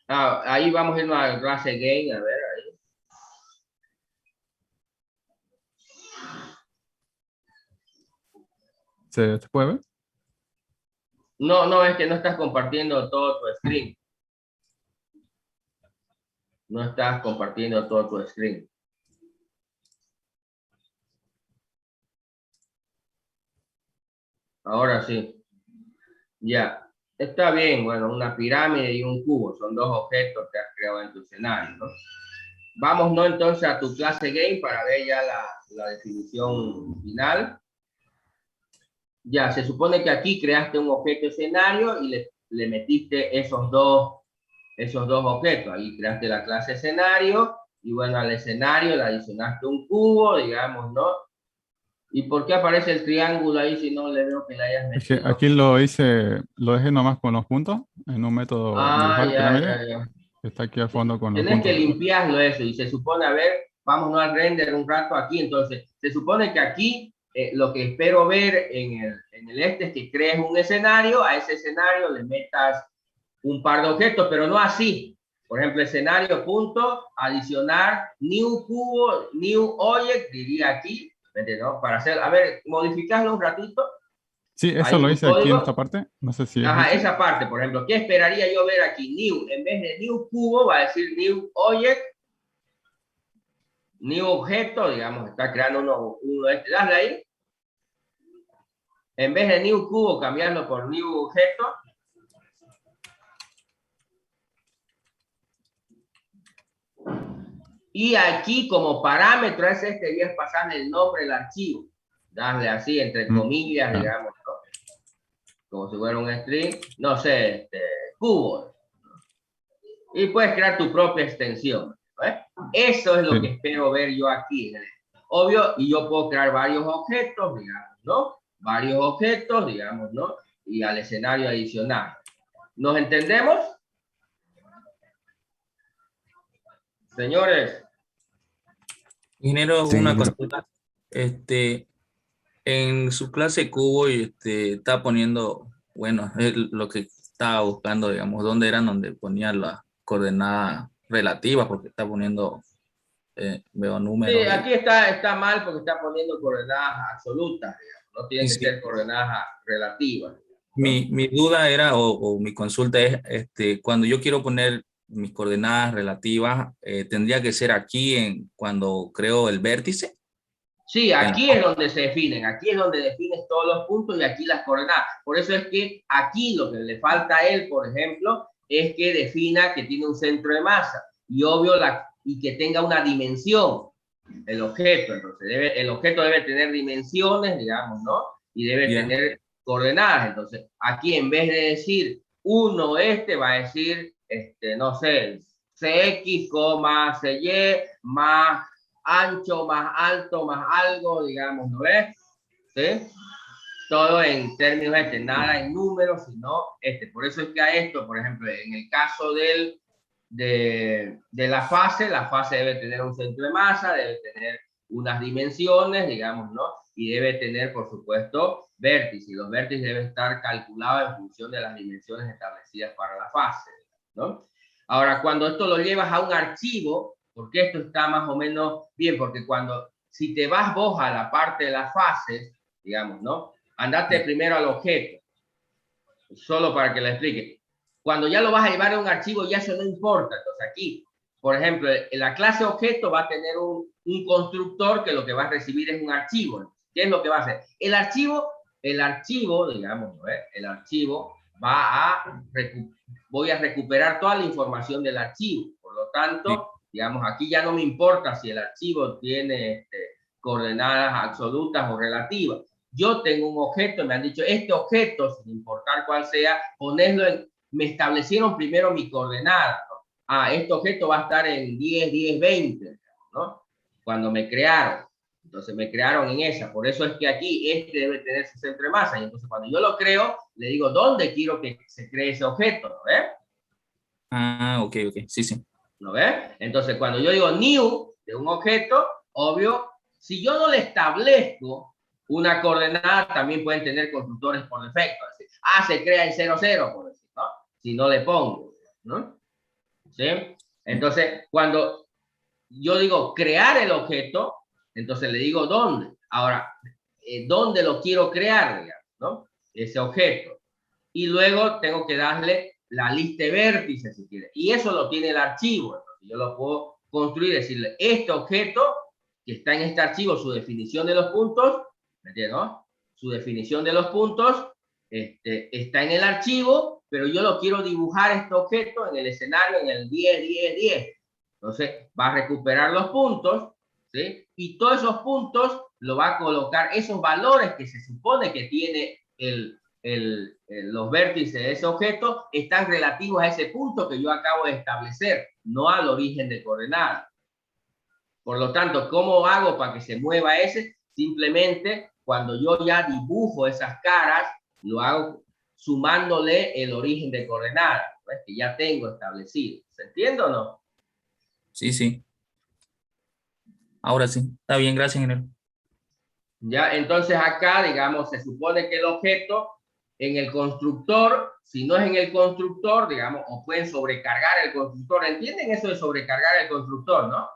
Ah, ahí vamos a irnos al clase game, a ver. ¿Se puede ver? No, no, es que no estás compartiendo todo tu screen. No estás compartiendo todo tu screen. Ahora sí. Ya. Está bien, bueno, una pirámide y un cubo. Son dos objetos que has creado en tu escenario, ¿no? Vamos, ¿no? Entonces a tu clase game para ver ya la definición final. Ya, se supone que aquí creaste un objeto escenario y le metiste esos dos objetos. Ahí creaste la clase escenario y bueno, al escenario le adicionaste un cubo, digamos, ¿no? ¿Y por qué aparece el triángulo ahí si no le veo que le hayas Es que metido? aquí lo dejé nomás con los puntos en un método Ah, dibujar ya, pirámide ya, ya. que está aquí al fondo con los Tenés que puntos. limpiarlo eso y se supone, a ver, vámonos al render un rato aquí. Entonces, se supone que aquí lo que espero ver en el es que crees un escenario, a ese escenario le metas un par de objetos, pero no así. Por ejemplo, escenario punto, adicionar, new cubo, new object, diría aquí, ¿no? Para hacer, a ver, modificarlo un ratito. Sí, eso Ahí lo tu hice aquí en código. esta parte. No sé si es Ajá, ese. esa parte, por ejemplo, ¿qué esperaría yo ver aquí? New, en vez de new cubo, va a decir new object, new objeto, digamos, está creando uno este, dale ahí. En vez de new cubo, cambiarlo por new objeto. Y aquí como parámetro es debías pasarle el nombre del archivo. Darle así, entre comillas, digamos, ¿no? Como si fuera un string, no sé, cubo. Y puedes crear tu propia extensión. ¿Eh? Eso es lo que espero ver yo aquí. Obvio, y yo puedo crear varios objetos, digamos, ¿no? Varios objetos, digamos, ¿no? Y al escenario adicional. ¿Nos entendemos? Señores. Ingeniero, Sí, una ingeniero. consulta. En su clase Cubo está poniendo, bueno, lo que estaba buscando, digamos, dónde eran donde ponía las coordenadas relativas, porque está poniendo, veo Sí, números aquí está mal porque está poniendo coordenadas absolutas, digamos. No tienen que sí. ser coordenadas relativas, ¿no? Mi duda era, o mi consulta es, cuando yo quiero poner mis coordenadas relativas, tendría que ser aquí cuando creo el vértice. Sí, aquí es donde se definen, aquí es donde defines todos los puntos y aquí las coordenadas. Por eso es que aquí lo que le falta a él, por ejemplo, es que defina que tiene un centro de masa y obvio y que tenga una dimensión el objeto. Entonces el objeto debe tener dimensiones, digamos, ¿no? Y debe tener coordenadas. Entonces aquí en vez de decir 1 va a decir, no sé, cx, cy más ancho, más alto, más algo, digamos, ¿no ves? ¿Sí? Todo en términos nada en números, sino por eso es que a esto, por ejemplo, en el caso de la fase debe tener un centro de masa, debe tener unas dimensiones, digamos, ¿no? Y debe tener, por supuesto, vértices. Y los vértices deben estar calculados en función de las dimensiones establecidas para la fase, ¿no? Ahora, cuando esto lo llevas a un archivo, porque esto está más o menos bien, porque si te vas vos a la parte de las fases, digamos, ¿no? Andate primero al objeto, solo para que lo explique. Cuando ya lo vas a llevar a un archivo, ya eso no importa. Entonces aquí, por ejemplo, en la clase objeto va a tener un constructor que lo que va a recibir es un archivo. ¿Qué es lo que va a hacer? El archivo, digamos, ¿no? El archivo voy a recuperar toda la información del archivo. Por lo tanto, digamos, aquí ya no me importa si el archivo tiene coordenadas absolutas o relativas. Yo tengo un objeto, me han dicho, este objeto, sin importar cuál sea, me establecieron primero mi coordenada, ¿no? Ah, este objeto va a estar en 10, 10, 20, ¿no? Cuando me crearon. Entonces me crearon en esa. Por eso es que aquí debe tener su centro de masa. Y entonces cuando yo lo creo, le digo dónde quiero que se cree ese objeto, ¿no ves? Ah, ok, sí, sí. ¿No ves? Entonces cuando yo digo new de un objeto, obvio, si yo no le establezco una coordenada, también pueden tener constructores por defecto. Se crea en 0, 0, por decir, ¿no? Si no le pongo, ¿no? ¿Sí? Entonces, cuando yo digo crear el objeto, entonces le digo dónde. Ahora, ¿dónde lo quiero crear, digamos, ¿no? Ese objeto. Y luego tengo que darle la lista de vértices, si quiere. Y eso lo tiene el archivo. Entonces yo lo puedo construir, decirle, este objeto que está en este archivo, su definición de los puntos, ¿me entiendes, no? Su definición de los puntos está en el archivo, pero yo lo quiero dibujar este objeto en el escenario en el 10, 10, 10. Entonces va a recuperar los puntos, ¿sí? Y todos esos puntos lo va a colocar, esos valores que se supone que tiene los vértices de ese objeto están relativos a ese punto que yo acabo de establecer, no al origen de coordenadas. Por lo tanto, ¿cómo hago para que se mueva ese? Simplemente cuando yo ya dibujo esas caras, lo hago sumándole el origen de coordenadas, ¿ves? Que ya tengo establecido. ¿Se entiende o no? Sí, sí. Ahora sí, está bien, gracias, ingeniero. Ya, entonces acá, digamos, se supone que el objeto en el constructor, si no es en el constructor, digamos, o pueden sobrecargar el constructor. ¿Entienden eso de sobrecargar el constructor, no?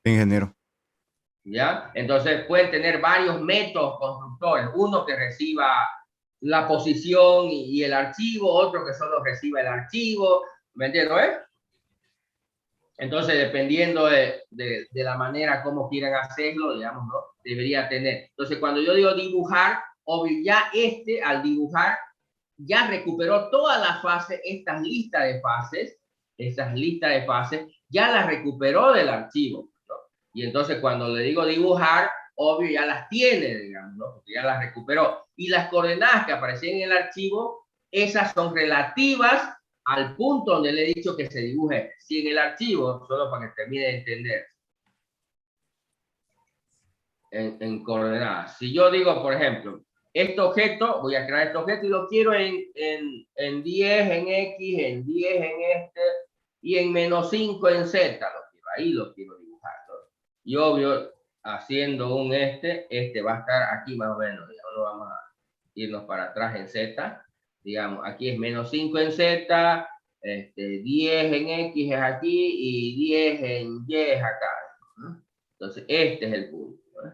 Ingeniero. ¿Ya? Entonces pueden tener varios métodos constructores, uno que reciba la posición y el archivo, otro que solo reciba el archivo, ¿me entiendes? Entonces, dependiendo de la manera como quieran hacerlo, digamos, ¿no? Debería tener. Entonces, cuando yo digo dibujar, obvio, ya al dibujar, ya recuperó todas las fases, estas listas de fases, ya las recuperó del archivo, ¿no? Y entonces, cuando le digo dibujar, obvio, ya las tiene, digamos, ¿no? Porque ya las recuperó. Y las coordenadas que aparecen en el archivo, esas son relativas al punto donde le he dicho que se dibuje. Si en el archivo, solo para que termine de entender, en coordenadas. Si yo digo, por ejemplo, este objeto, voy a crear este objeto y lo quiero en 10 en X, en 10 en este, y en -5 en Z, ahí lo quiero dibujar, ¿no? Y obvio, haciendo un este va a estar aquí más o menos, digamos, no vamos a irnos para atrás en Z, digamos, aquí es -5 en Z, 10 en X es aquí, y 10 en Y es acá, ¿no? Entonces, este es el punto, ¿no?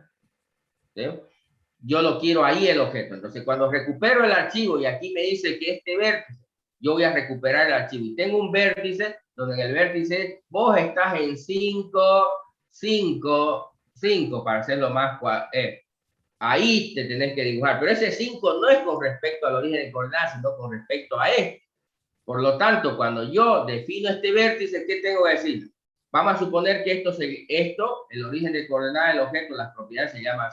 ¿Sí? Yo lo quiero ahí el objeto. Entonces, cuando recupero el archivo y aquí me dice que este vértice, yo voy a recuperar el archivo y tengo un vértice donde en el vértice vos estás en 5, 5, 5 para hacerlo más. Ahí te tenés que dibujar, pero ese 5 no es con respecto al origen de coordenadas, sino con respecto a este. Por lo tanto, cuando yo defino este vértice, ¿qué tengo que decir? Vamos a suponer que esto, el origen de coordenadas del objeto, las propiedades se llaman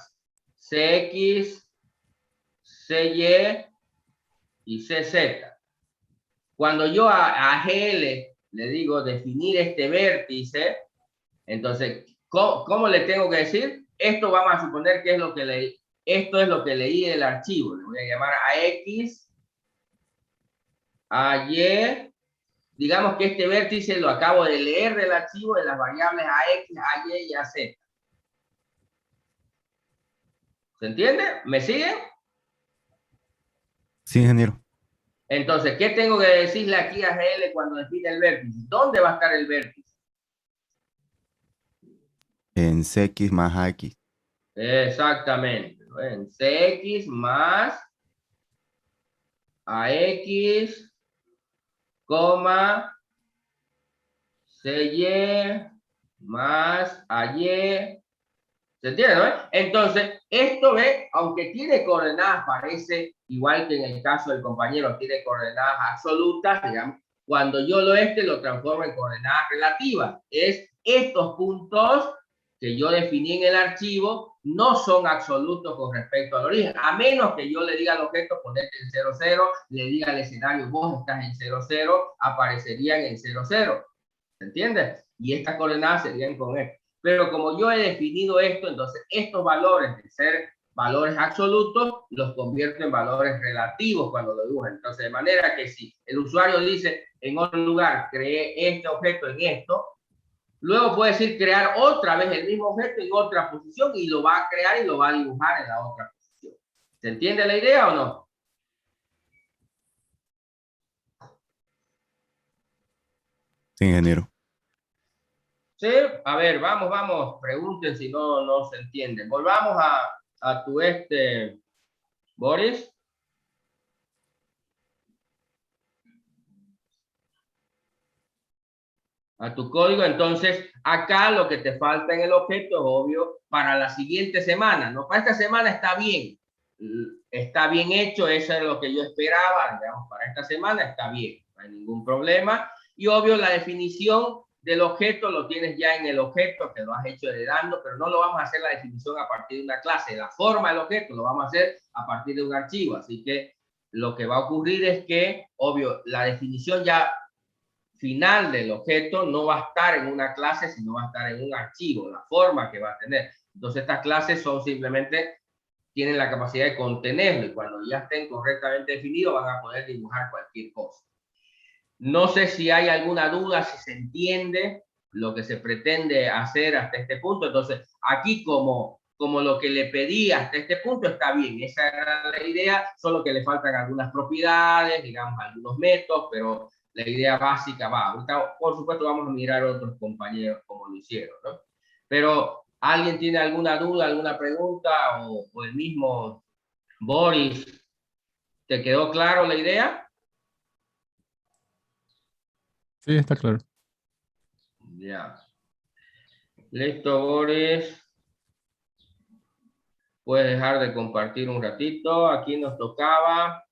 CX, CY y CZ. Cuando yo a GL le digo definir este vértice, entonces, ¿cómo le tengo que decir? Esto vamos a suponer que es lo que leí. Esto es lo que leí del archivo. Le voy a llamar a X, a Y. Digamos que este vértice lo acabo de leer del archivo de las variables a X, a Y y a Z. ¿Se entiende? ¿Me siguen? Sí, ingeniero. Entonces, ¿qué tengo que decirle aquí a GL cuando define el vértice? ¿Dónde va a estar el vértice? En CX más AX. Exactamente. En CX más AX, coma, CY más AY. ¿Se entiende, no? Entonces, esto ve, aunque tiene coordenadas, parece igual que en el caso del compañero, tiene coordenadas absolutas, digamos, cuando yo lo transformo en coordenadas relativas. Es estos puntos que yo definí en el archivo no son absolutos con respecto al origen, a menos que yo le diga al objeto ponerte en 0, 0, le diga al escenario vos estás en 0, 0, aparecerían en 0, 0. ¿Se entiende? Y estas coordenadas serían con esto. Pero como yo he definido esto, entonces estos valores de ser valores absolutos los convierto en valores relativos cuando lo dibujo. Entonces, de manera que si el usuario dice en otro lugar, creé este objeto en esto, luego puede decir crear otra vez el mismo objeto en otra posición y lo va a crear y lo va a dibujar en la otra posición. ¿Se entiende la idea o no? Sí, ingeniero. Sí, a ver, vamos, pregunten si no se entiende. Volvamos a tu Boris. A tu código. Entonces, acá lo que te falta en el objeto es obvio para la siguiente semana, ¿no? Para esta semana está bien hecho, eso es lo que yo esperaba, digamos, para esta semana está bien, no hay ningún problema. Y obvio, la definición del objeto lo tienes ya en el objeto, que lo has hecho heredando, pero no lo vamos a hacer la definición a partir de una clase. La forma del objeto lo vamos a hacer a partir de un archivo. Así que lo que va a ocurrir es que, obvio, la definición ya final del objeto no va a estar en una clase, sino va a estar en un archivo, la forma que va a tener. Entonces, estas clases son simplemente, tienen la capacidad de contenerlo y cuando ya estén correctamente definidos van a poder dibujar cualquier cosa. No sé si hay alguna duda, si se entiende. lo que se pretende hacer hasta este punto. Entonces, aquí como lo que le pedí hasta este punto está bien, esa era la idea, solo que le faltan algunas propiedades, digamos, algunos métodos, pero la idea básica va. Ahorita, por supuesto, vamos a mirar a otros compañeros cómo lo hicieron, ¿no? Pero, ¿alguien tiene alguna duda, alguna pregunta? O el mismo Boris, ¿te quedó claro la idea? Sí, está claro. Ya. Listo, Boris. Puedes dejar de compartir un ratito. Aquí nos tocaba.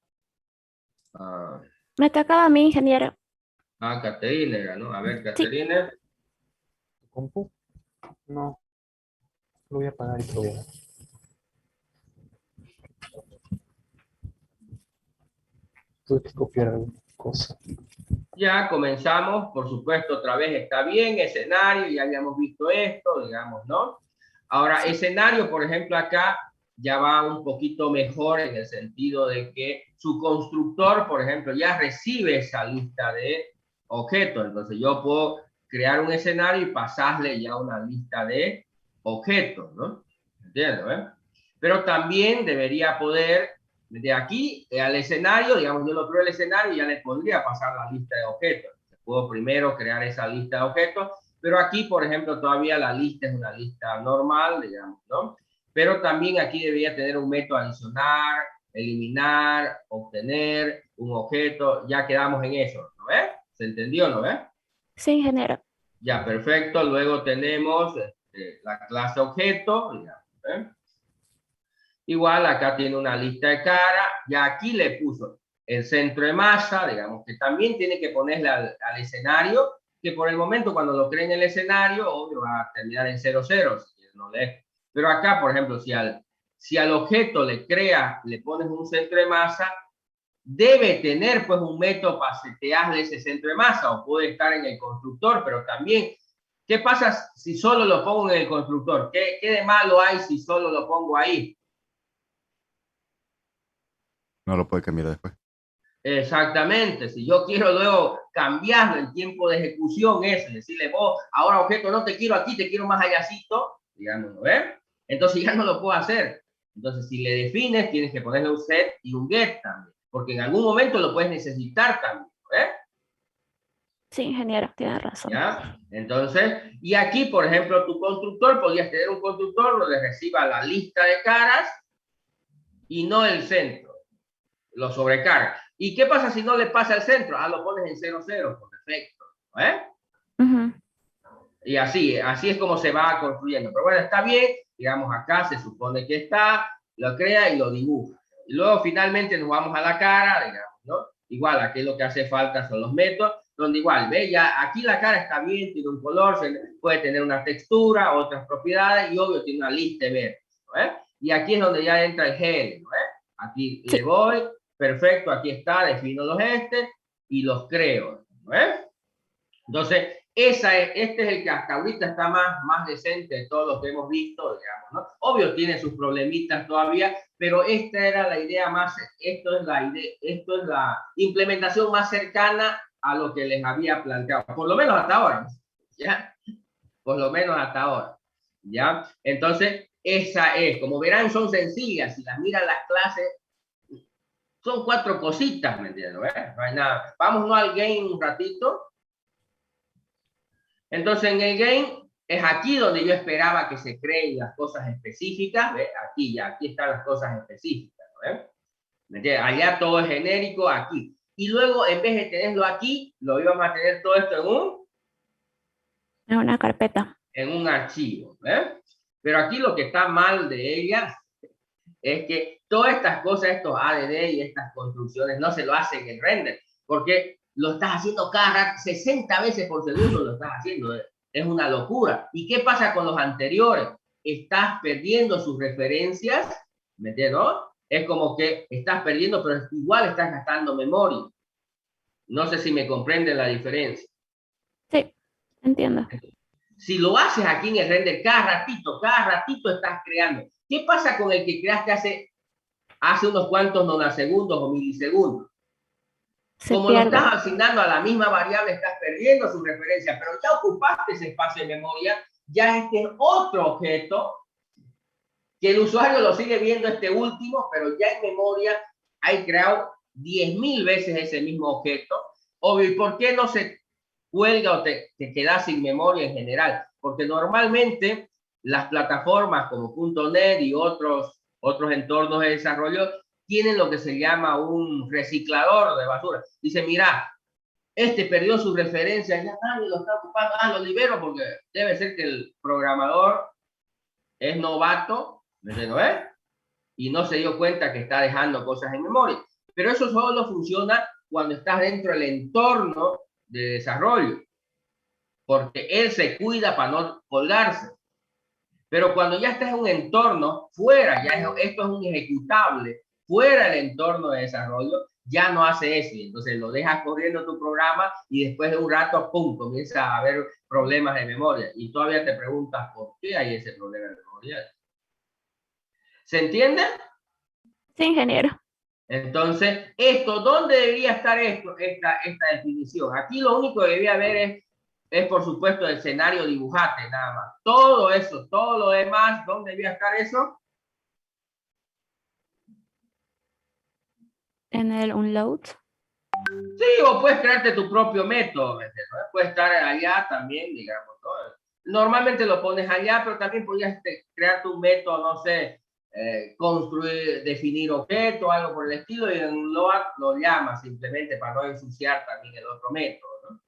Me tocaba a mí, ingeniero. Caterina era, ¿no? A ver, Sí. Caterina. ¿Compu? No. Lo voy a apagar y te lo voy a dar. Tuve que copiar alguna cosa. Ya comenzamos, por supuesto, otra vez está bien, escenario, ya habíamos visto esto, digamos, ¿no? Ahora, escenario, por ejemplo, acá ya va un poquito mejor en el sentido de que su constructor, por ejemplo, ya recibe esa lista de objetos. Entonces, yo puedo crear un escenario y pasarle ya una lista de objetos, ¿no? ¿Entiendes? ¿Eh? Pero también debería poder, de aquí al escenario, digamos, yo lo creo el escenario y ya le podría pasar la lista de objetos. Puedo primero crear esa lista de objetos, pero aquí, por ejemplo, todavía la lista es una lista normal, digamos, ¿no? Pero también aquí debería tener un método adicionar, eliminar, obtener un objeto. Ya quedamos en eso, ¿no ves? ¿Se entendió, no ves? Sí, ingeniero. Ya, perfecto. Luego tenemos la clase objeto, digamos, ¿eh? Igual acá tiene una lista de cara, ya aquí le puso el centro de masa, digamos que también tiene que ponerle al escenario, que por el momento cuando lo cree en el escenario, obvio va a terminar en 0, 0, no le... Pero acá, por ejemplo, si al objeto le pones un centro de masa, debe tener pues un método para setearle ese centro de masa, o puede estar en el constructor, pero también, ¿qué pasa si solo lo pongo en el constructor? ¿Qué de malo hay si solo lo pongo ahí? No lo puede cambiar después. Exactamente, si yo quiero luego cambiarlo el tiempo de ejecución es decirle, vos, ahora objeto no te quiero aquí, te quiero más allácito, digamos, ¿no ves? Entonces ya no lo puedo hacer. Entonces si le defines, tienes que ponerle un set y un get también, porque en algún momento lo puedes necesitar también, ¿no ves? Sí, ingeniero, tiene razón. ¿Ya? Entonces, y aquí, por ejemplo, tu constructor, podrías tener un constructor donde reciba la lista de caras y no el centro, lo sobrecarga. ¿Y qué pasa si no le pasa al centro? Lo pones en 0, 0, por defecto. ¿Eh? Y así es como se va construyendo. Pero bueno, está bien. Digamos, acá se supone que está, lo crea y lo dibuja. Y luego finalmente nos vamos a la cara, digamos, ¿no? Igual, aquí lo que hace falta son los métodos, donde igual, ¿ve? Ya aquí la cara está bien, tiene un color, puede tener una textura, otras propiedades, y obvio tiene una lista de vértices, ¿no? Y aquí es donde ya entra el GL, ¿no? Aquí le voy, perfecto, aquí está, defino los y los creo, ¿no? Entonces, este es el que hasta ahorita está más decente de todo lo que hemos visto, digamos, ¿no? Obvio tiene sus problemitas todavía, pero esta era la idea esto es la implementación más cercana a lo que les había planteado, por lo menos hasta ahora, ¿ya? Por lo menos hasta ahora, ¿ya? Entonces, esa es, como verán, son sencillas, si las miran las clases, son 4 cositas, ¿me entiendes? No hay nada. Vámonos al game un ratito. Entonces, en el game es aquí donde yo esperaba que se creen las cosas específicas. ¿Ve? Aquí están las cosas específicas. ¿Me entiendes? Allá todo es genérico, aquí. Y luego, en vez de tenerlo aquí, lo íbamos a tener todo esto en una carpeta. En un archivo. Pero aquí lo que está mal de ella es que todas estas cosas, estos ADD y estas construcciones, no se lo hacen en render, porque lo estás haciendo cada 60 veces por segundo, lo estás haciendo. Es una locura. ¿Y qué pasa con los anteriores? Estás perdiendo sus referencias, ¿me entiendes? ¿No? Es como que estás perdiendo, pero igual estás gastando memoria. No sé si me comprenden la diferencia. Sí, entiendo. Si lo haces aquí en el render, cada ratito estás creando. ¿Qué pasa con el que creaste hace unos cuantos nanosegundos o milisegundos? Se Como lo pierde. estás asignando a la misma variable, estás perdiendo su referencia, pero ya ocupaste ese espacio de memoria, ya este es otro objeto que el usuario lo sigue viendo este último, pero ya en memoria hay creado 10.000 veces ese mismo objeto. Obvio, ¿y por qué no se cuelga o te quedas sin memoria en general? Porque normalmente las plataformas como .NET y otros entornos de desarrollo tienen lo que se llama un reciclador de basura. Dice, mira, este perdió su referencia, ya nadie lo está ocupando, lo libero porque debe ser que el programador es novato, ¿no es? Y no se dio cuenta que está dejando cosas en memoria. Pero eso solo funciona cuando estás dentro del entorno de desarrollo, porque él se cuida para no colgarse. Pero cuando ya estás en un entorno fuera, ya esto es un ejecutable, fuera del entorno de desarrollo, ya no hace eso. Y entonces lo dejas corriendo tu programa y después de un rato, pum, comienza a haber problemas de memoria. Y todavía te preguntas por qué hay ese problema de memoria. ¿Se entiende? Sí, ingeniero. Entonces, ¿dónde debería estar esta definición? Aquí lo único que debería haber es por supuesto el escenario dibujate, nada más. Todo eso, todo lo demás, ¿dónde debería estar eso? En el unload. Sí, o puedes crearte tu propio método, ¿no? Puede estar allá también, digamos, ¿no? Normalmente lo pones allá, pero también podrías crear tu método, no sé, construir, definir objeto, algo por el estilo, y en load lo llamas simplemente para no ensuciar también el otro método, ¿no?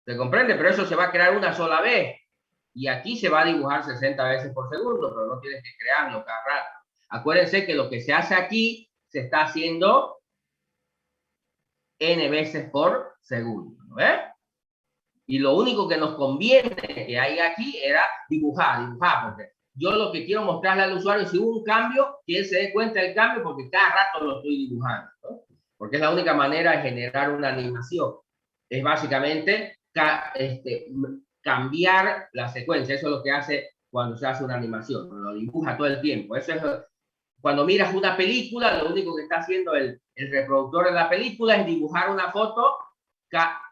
¿Se comprende? Pero eso se va a crear una sola vez. Y aquí se va a dibujar 60 veces por segundo, pero no tienes que crearlo cada rato. Acuérdense que lo que se hace aquí se está haciendo n veces por segundo, ¿no ves? Y lo único que nos conviene que hay aquí era dibujar, porque yo lo que quiero mostrarle al usuario es si hubo un cambio, que él se dé cuenta del cambio, porque cada rato lo estoy dibujando, ¿no? Porque es la única manera de generar una animación. Es básicamente cambiar la secuencia. Eso es lo que hace cuando se hace una animación, lo dibuja todo el tiempo. Eso es cuando miras una película, lo único que está haciendo el reproductor de la película es dibujar una foto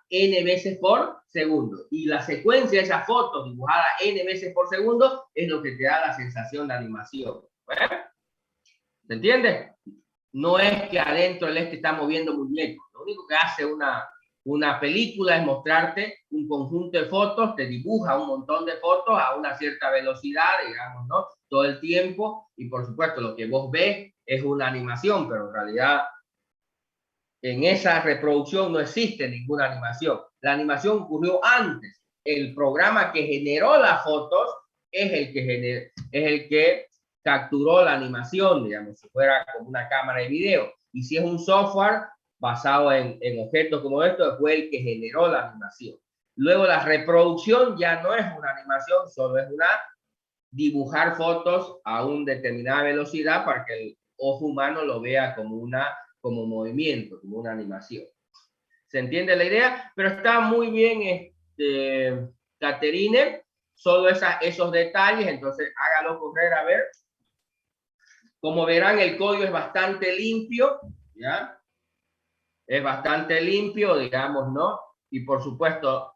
n veces por segundo. Y la secuencia de esa foto dibujada n veces por segundo es lo que te da la sensación de animación. ¿Se entiende? No es que adentro el está moviendo muñecos. Lo único que hace una película es mostrarte un conjunto de fotos, te dibuja un montón de fotos a una cierta velocidad, digamos, ¿no? Todo el tiempo, y por supuesto lo que vos ves es una animación, pero en realidad en esa reproducción no existe ninguna animación. La animación ocurrió antes. El programa que generó las fotos es el que capturó la animación, digamos, si fuera como una cámara de video. Y si es un software basado en objetos como estos, fue el que generó la animación. Luego la reproducción ya no es una animación, solo es dibujar fotos a una determinada velocidad para que el ojo humano lo vea como movimiento, como una animación. ¿Se entiende la idea? Pero está muy bien, Caterine, solo esos detalles, entonces hágalo correr a ver. Como verán, el código es bastante limpio, ¿ya? Es bastante limpio, digamos, ¿no? Y por supuesto,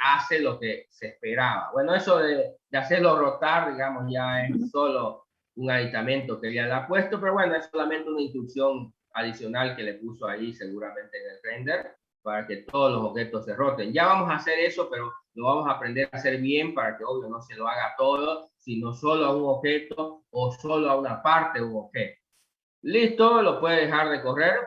hace lo que se esperaba. Bueno, eso de hacerlo rotar, digamos, ya es solo un aditamento que ya le ha puesto, pero bueno, es solamente una instrucción adicional que le puso ahí seguramente en el render para que todos los objetos se roten. Ya vamos a hacer eso, pero lo vamos a aprender a hacer bien para que obvio no se lo haga todo, sino solo a un objeto o solo a una parte de un objeto. Listo, lo puede dejar de correr.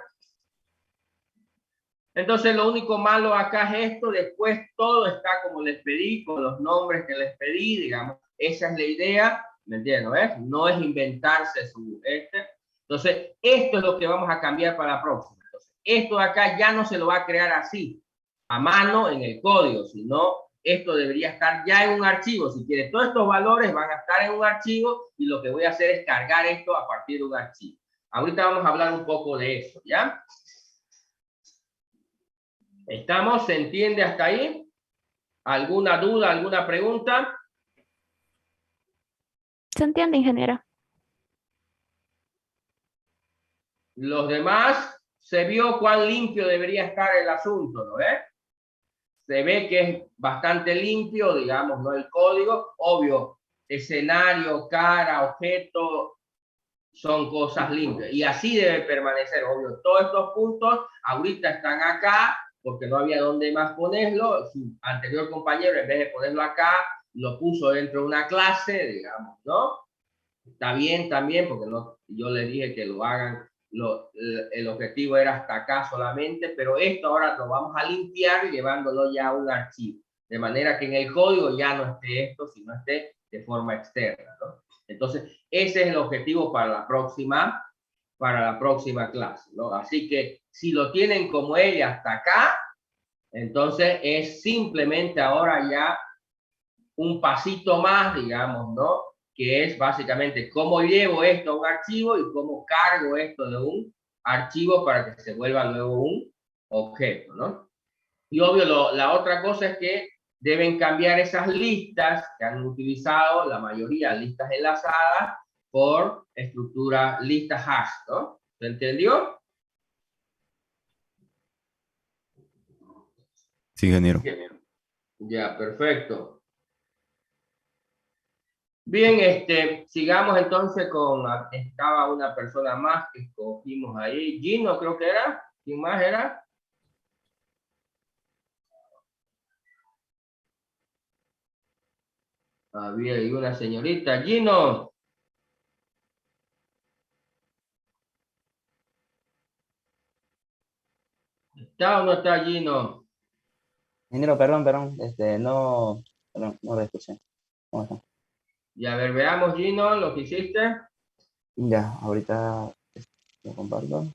Entonces lo único malo acá es esto, después todo está como les pedí, con los nombres que les pedí, digamos, esa es la idea, ¿me entiendes? No es inventarse Entonces, esto es lo que vamos a cambiar para la próxima. Entonces, esto de acá ya no se lo va a crear así, a mano en el código, sino esto debería estar ya en un archivo. Si quieres, todos estos valores van a estar en un archivo y lo que voy a hacer es cargar esto a partir de un archivo. Ahorita vamos a hablar un poco de eso, ¿ya? ¿Estamos? ¿Se entiende hasta ahí? ¿Alguna duda, alguna pregunta? ¿Se entiende, ingeniero? Los demás, se vio cuán limpio debería estar el asunto, ¿no ves? Se ve que es bastante limpio, digamos, ¿no? El código, obvio, escenario, cara, objeto, son cosas limpias. Y así debe permanecer, obvio. Todos estos puntos ahorita están acá, porque no había dónde más ponerlo. Su anterior compañero, en vez de ponerlo acá, lo puso dentro de una clase, digamos, ¿no? Está bien también, porque no, yo le dije que lo hagan, el objetivo era hasta acá solamente, pero esto ahora lo vamos a limpiar llevándolo ya a un archivo, de manera que en el código ya no esté esto, sino esté de forma externa, ¿no? Entonces, ese es el objetivo para la próxima clase, ¿no? Así que si lo tienen como ella hasta acá, entonces es simplemente ahora ya un pasito más, digamos, ¿no? Que es básicamente cómo llevo esto a un archivo y cómo cargo esto de un archivo para que se vuelva luego un objeto, ¿no? Y obvio, la otra cosa es que deben cambiar esas listas que han utilizado, la mayoría, listas enlazadas, por estructura listas hash, ¿no? ¿Se entendió? Sí, ingeniero. Ya, perfecto. Bien, sigamos entonces con, estaba una persona más que escogimos ahí, Gino creo que era, ¿quién más era? Había ahí una señorita, Gino. ¿Está o no está Gino? Ingeniero, perdón, no, perdón, no lo escuché. ¿Cómo está? Y a ver, veamos Gino, lo que hiciste. Ya, ahorita lo comparto.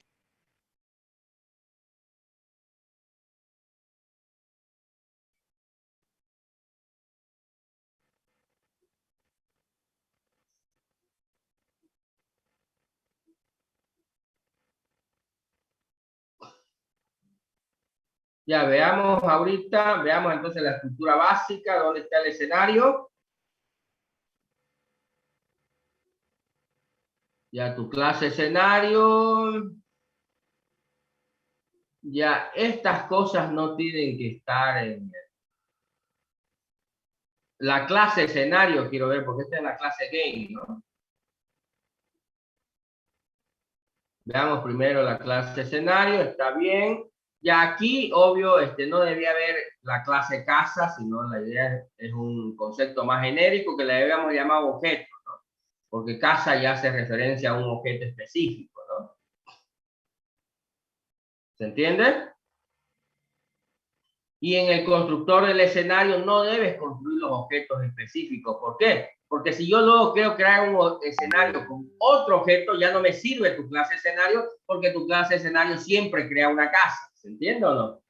Ya, veamos ahorita, veamos entonces la estructura básica, dónde está el escenario. Ya tu clase escenario. Ya, estas cosas no tienen que estar en la clase escenario, quiero ver, porque esta es la clase game, ¿no? Veamos primero la clase escenario, está bien. Ya aquí, obvio, no debía haber la clase casa, sino la idea es un concepto más genérico que le debíamos llamar objeto, ¿no? Porque casa ya hace referencia a un objeto específico, ¿no? ¿Se entiende? Y en el constructor del escenario no debes construir los objetos específicos. ¿Por qué? Porque si yo luego quiero crear un escenario con otro objeto, ya no me sirve tu clase escenario, porque tu clase escenario siempre crea una casa. ¿Se entiende o no?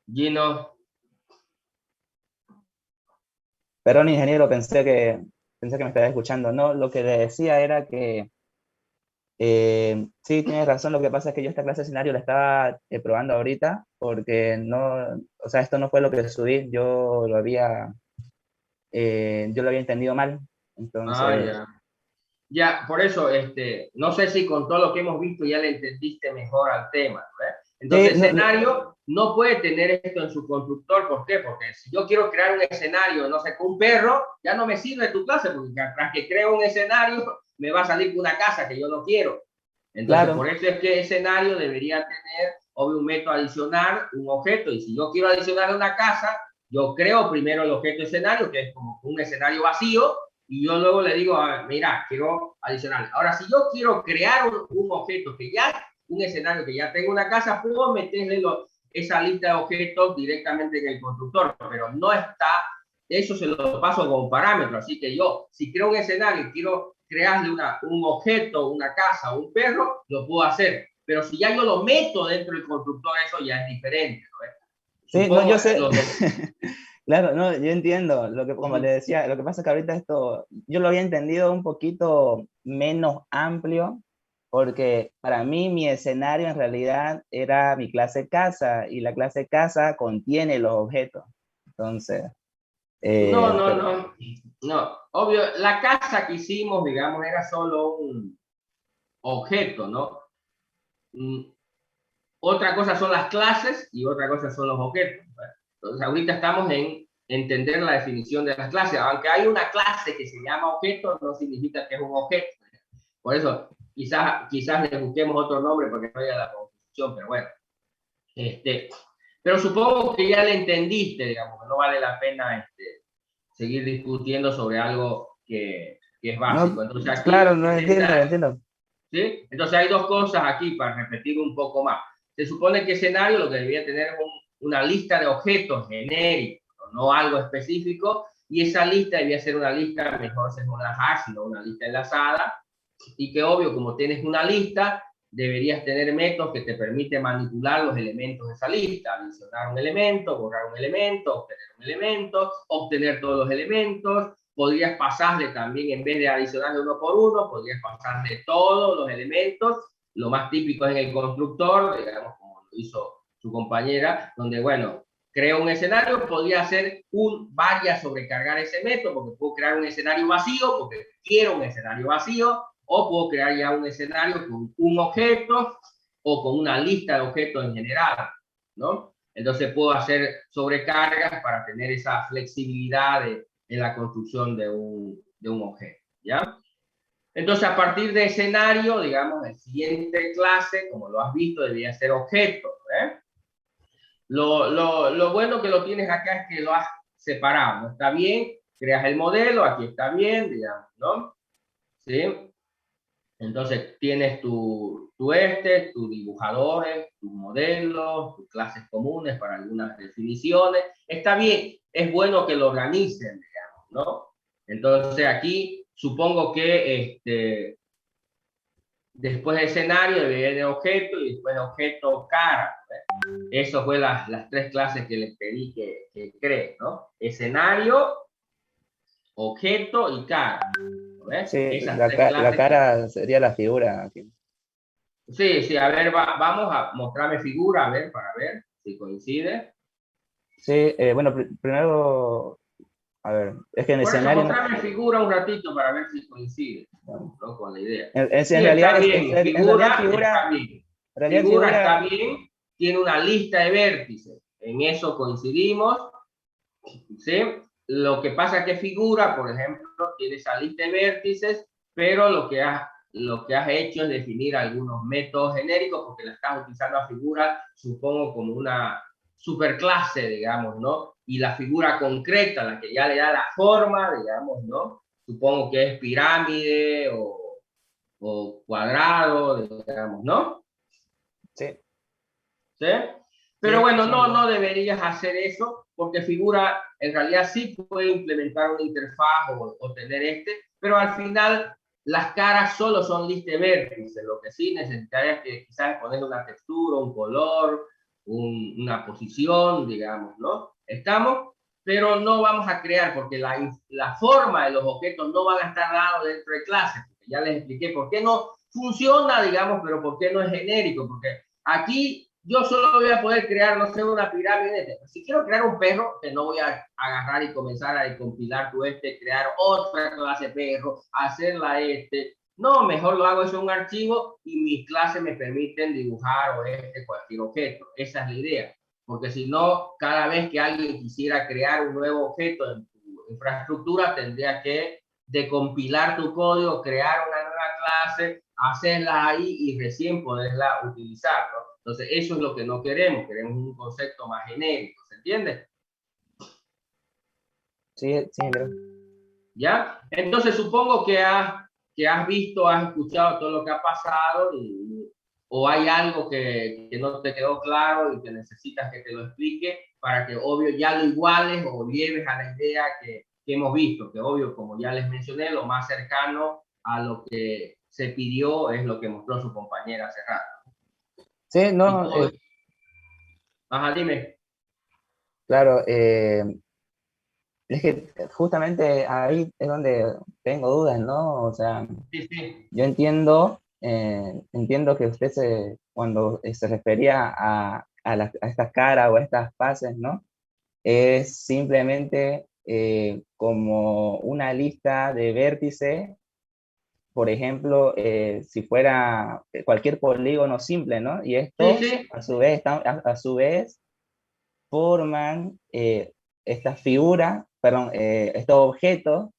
Gino. Perdón, ingeniero, pensé que me estaba escuchando. No, lo que le decía era que sí, tienes razón. Lo que pasa es que yo esta clase de escenario la estaba probando ahorita porque no, o sea, esto no fue lo que subí. Yo lo había entendido mal. Entonces, Ya. Ya, por eso, no sé si con todo lo que hemos visto ya le entendiste mejor al tema, ¿no? Entonces, el sí, escenario no puede tener esto en su constructor. ¿Por qué? Porque si yo quiero crear un escenario, no sé, con un perro, ya no me sirve tu clase, porque tras que creo un escenario, me va a salir con una casa que yo no quiero. Entonces, claro. por eso es que el escenario debería tener, obvio, un método adicional, un objeto, y si yo quiero adicionar una casa, yo creo primero el objeto escenario, que es como un escenario vacío, y yo luego le digo, mira, quiero adicional. Ahora, si yo quiero crear un objeto que ya, un escenario que ya tengo una casa, puedo meterle esa lista de objetos directamente en el constructor, pero no está, eso se lo paso como parámetro. Así que yo, si creo un escenario y quiero crearle un objeto, una casa, un perro, lo puedo hacer. Pero si ya yo lo meto dentro del constructor, eso ya es diferente, ¿no? Sí, Supongo, no, yo sé. Claro, no, yo entiendo. Como le decía, lo que pasa es que ahorita esto, yo lo había entendido un poquito menos amplio, porque para mí mi escenario en realidad era mi clase casa, y la clase casa contiene los objetos. Entonces, Pero- No. Obvio, la casa que hicimos, digamos, era solo un objeto, ¿no? Mm, Otra cosa son las clases y otra cosa son los objetos. Entonces, ahorita estamos en entender la definición de las clases. Aunque hay una clase que se llama objeto, no significa que es un objeto. Por eso, quizás le busquemos otro nombre porque no haya la confusión, pero bueno. Pero supongo que ya le entendiste, digamos, que no vale la pena seguir discutiendo sobre algo que es básico. No, Entonces, aquí claro, no entiendo, entiendo. ¿sí? Entonces hay dos cosas aquí para repetir un poco más. Se supone que escenario lo que debería tener es una lista de objetos genéricos, no algo específico, y esa lista debía ser una lista, mejor ser una hash, no una lista enlazada, y que obvio, como tienes una lista, deberías tener métodos que te permiten manipular los elementos de esa lista, adicionar un elemento, borrar un elemento, obtener un elemento, obtener todos los elementos. Podrías pasarle también, en vez de adicionarle uno por uno, podrías pasarle todos los elementos. Lo más típico es en el constructor, digamos, como lo hizo su compañera, donde, bueno, creo un escenario, podría hacer vaya a sobrecargar ese método, porque puedo crear un escenario vacío, porque quiero un escenario vacío, o puedo crear ya un escenario con un objeto o con una lista de objetos en general, ¿no? Entonces puedo hacer sobrecargas para tener esa flexibilidad en la construcción de un objeto, ¿ya? Entonces, a partir de escenario, digamos, el siguiente clase, como lo has visto, debería ser objeto, ¿eh? Lo bueno que lo tienes acá es que lo has separado, ¿no? Está bien, creas el modelo, aquí está bien, digamos, ¿no? ¿Sí? Entonces tienes tus dibujadores, tus modelos, tus clases comunes para algunas definiciones. Está bien, es bueno que lo organicen, digamos, ¿no? Entonces aquí supongo que después de escenario debería de objeto y después de objeto cara. Eso fue las tres clases que les pedí que creen, ¿no? Escenario, objeto y cara. ¿Ves? Sí, Esas tres la clases. cara sería la figura aquí. Sí, a ver, vamos a mostrarme figura, a ver, para ver si coincide. Sí, bueno, primero, a ver, es que en el Por eso, escenario, mostrarme figura un ratito para ver si coincide, ¿no? Con la idea. en Sí, realidad, está bien, en realidad está bien. en realidad Figura está figura, bien, tiene una lista de vértices, en eso coincidimos, ¿sí? Lo que pasa es que figura, por ejemplo, tiene esa lista de vértices, pero lo que has hecho es definir algunos métodos genéricos porque la estás utilizando a figura, supongo, como una superclase, digamos, ¿no? Y la figura concreta, la que ya le da la forma, digamos, ¿no? Supongo que es pirámide o cuadrado, digamos, ¿no? sí, ¿Sí? sí, Pero bueno, sí, no deberías hacer eso, porque figura en realidad sí puede implementar una interfaz o tener pero al final las caras solo son lista de vértices. Lo que sí necesitarías que quizás poner una textura, un color, una posición, digamos, ¿no? Estamos, pero no vamos a crear, porque la forma de los objetos no van a estar dados dentro de clases. Ya les expliqué por qué no funciona, digamos, pero por qué no es genérico, porque aquí yo solo voy a poder crear, no sé, una pirámide. Si quiero crear un perro, que no voy a agarrar y comenzar a compilar crear otra clase de perro, hacerla No, mejor lo hago eso en un archivo y mis clases me permiten dibujar cualquier objeto. Esa es la idea. Porque si no, cada vez que alguien quisiera crear un nuevo objeto en tu infraestructura, tendría que decompilar tu código, crear una nueva clase, hacerla ahí y recién poderla utilizar, ¿no? Entonces, eso es lo que no queremos un concepto más genérico, ¿se entiende? sí, sí, ¿Ya? Entonces, supongo que has visto, has escuchado todo lo que ha pasado o hay algo que no te quedó claro y que necesitas que te lo explique para que, obvio, ya lo iguales o lleves a la idea que hemos visto, que, obvio, como ya les mencioné, lo más cercano a lo que se pidió es lo que mostró su compañera hace rato. sí, no, Ajá, dime. claro, es que justamente ahí es donde tengo dudas, ¿no? O sea, Sí, sí. yo entiendo que usted cuando se refería a estas caras o a estas fases, ¿no? Es simplemente como una lista de vértices, por ejemplo, si fuera cualquier polígono simple, ¿no? Y estos, Sí, sí. a su vez, a su vez forman esta figura, perdón, estos objetos,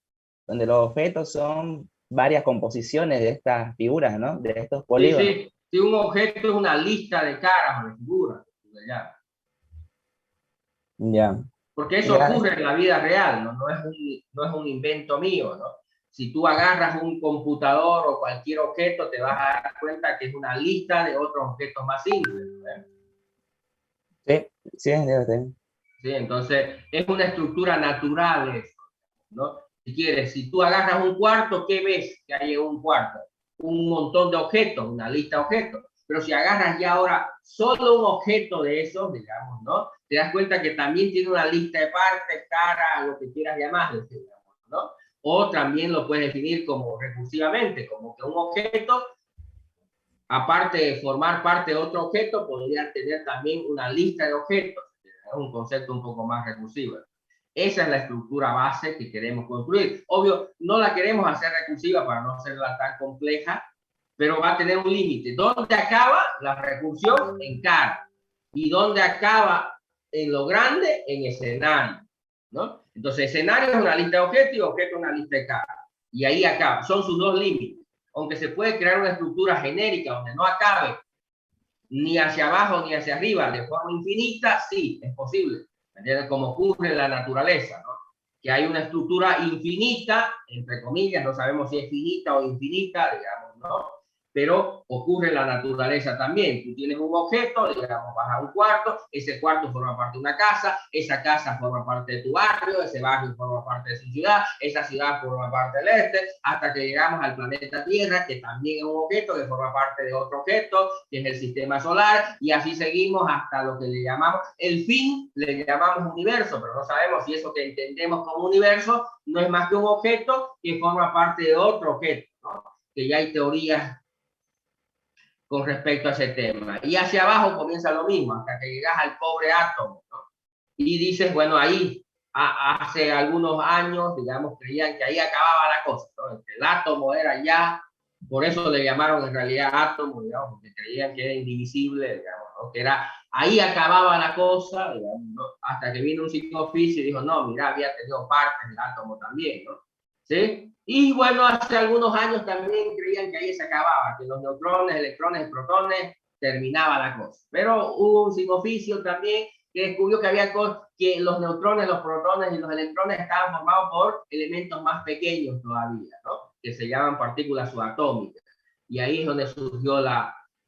donde los objetos son varias composiciones de estas figuras, ¿no? De estos Sí, polígonos. sí. Si un objeto es una lista de caras o de figuras, ya. Ya. Porque eso Ya. ocurre en la vida real, ¿no? No es un invento mío, ¿no? Si tú agarras un computador o cualquier objeto, te vas a dar cuenta que es una lista de otros objetos más simples, ¿eh? Sí, sí, sí. ¿Sí? Entonces, es una estructura natural eso, ¿no? Si quieres, si tú agarras un cuarto, ¿qué ves que hay en un cuarto? Un montón de objetos, una lista de objetos. Pero si agarras ya ahora solo un objeto de esos, digamos, ¿no? Te das cuenta que también tiene una lista de partes, cara, lo que quieras llamarle, digamos, ¿no? O también lo puedes definir como recursivamente, como que un objeto, aparte de formar parte de otro objeto, podría tener también una lista de objetos. Es un concepto un poco más recursivo. Esa es la estructura base que queremos construir. Obvio, no la queremos hacer recursiva para no hacerla tan compleja, pero va a tener un límite. ¿Dónde acaba la recursión? En cara. ¿Y dónde acaba en lo grande? En escenario, ¿no? Entonces, escenario es una lista de objetos y objeto es una lista de cara. Y ahí acaba. Son sus dos límites. Aunque se puede crear una estructura genérica donde no acabe ni hacia abajo ni hacia arriba de forma infinita, sí, es posible. ¿Entiendes? Como ocurre en la naturaleza, ¿no? Que hay una estructura infinita, entre comillas, no sabemos si es finita o infinita, digamos, ¿no? Pero ocurre en la naturaleza también. Tú tienes un objeto, digamos, vas a un cuarto, ese cuarto forma parte de una casa, esa casa forma parte de tu barrio, ese barrio forma parte de su ciudad, esa ciudad forma parte del este, hasta que llegamos al planeta Tierra, que también es un objeto que forma parte de otro objeto, que es el sistema solar, y así seguimos hasta lo que le llamamos, el fin le llamamos universo, pero no sabemos si eso que entendemos como universo no es más que un objeto que forma parte de otro objeto, ¿no? Que ya hay teorías con respecto a ese tema. Y hacia abajo comienza lo mismo, hasta que llegas al pobre átomo, ¿no? Y dices, bueno, ahí hace algunos años, digamos, creían que ahí acababa la cosa, ¿no? El átomo era ya, por eso le llamaron en realidad átomo, digamos, porque creían que era indivisible, digamos, ¿no? Que era, ahí acababa la cosa, digamos, ¿no? Hasta que vino un psicoficio y dijo, no, mira, había tenido partes del átomo también, ¿no? ¿Sí? Y bueno, hace algunos años también creían que ahí se acababa, que los neutrones, electrones y protones terminaba la cosa. Pero hubo un psicoficio también que descubrió que había que los neutrones, los protones y los electrones estaban formados por elementos más pequeños todavía, ¿no? Que se llaman partículas subatómicas. Y ahí es donde surgió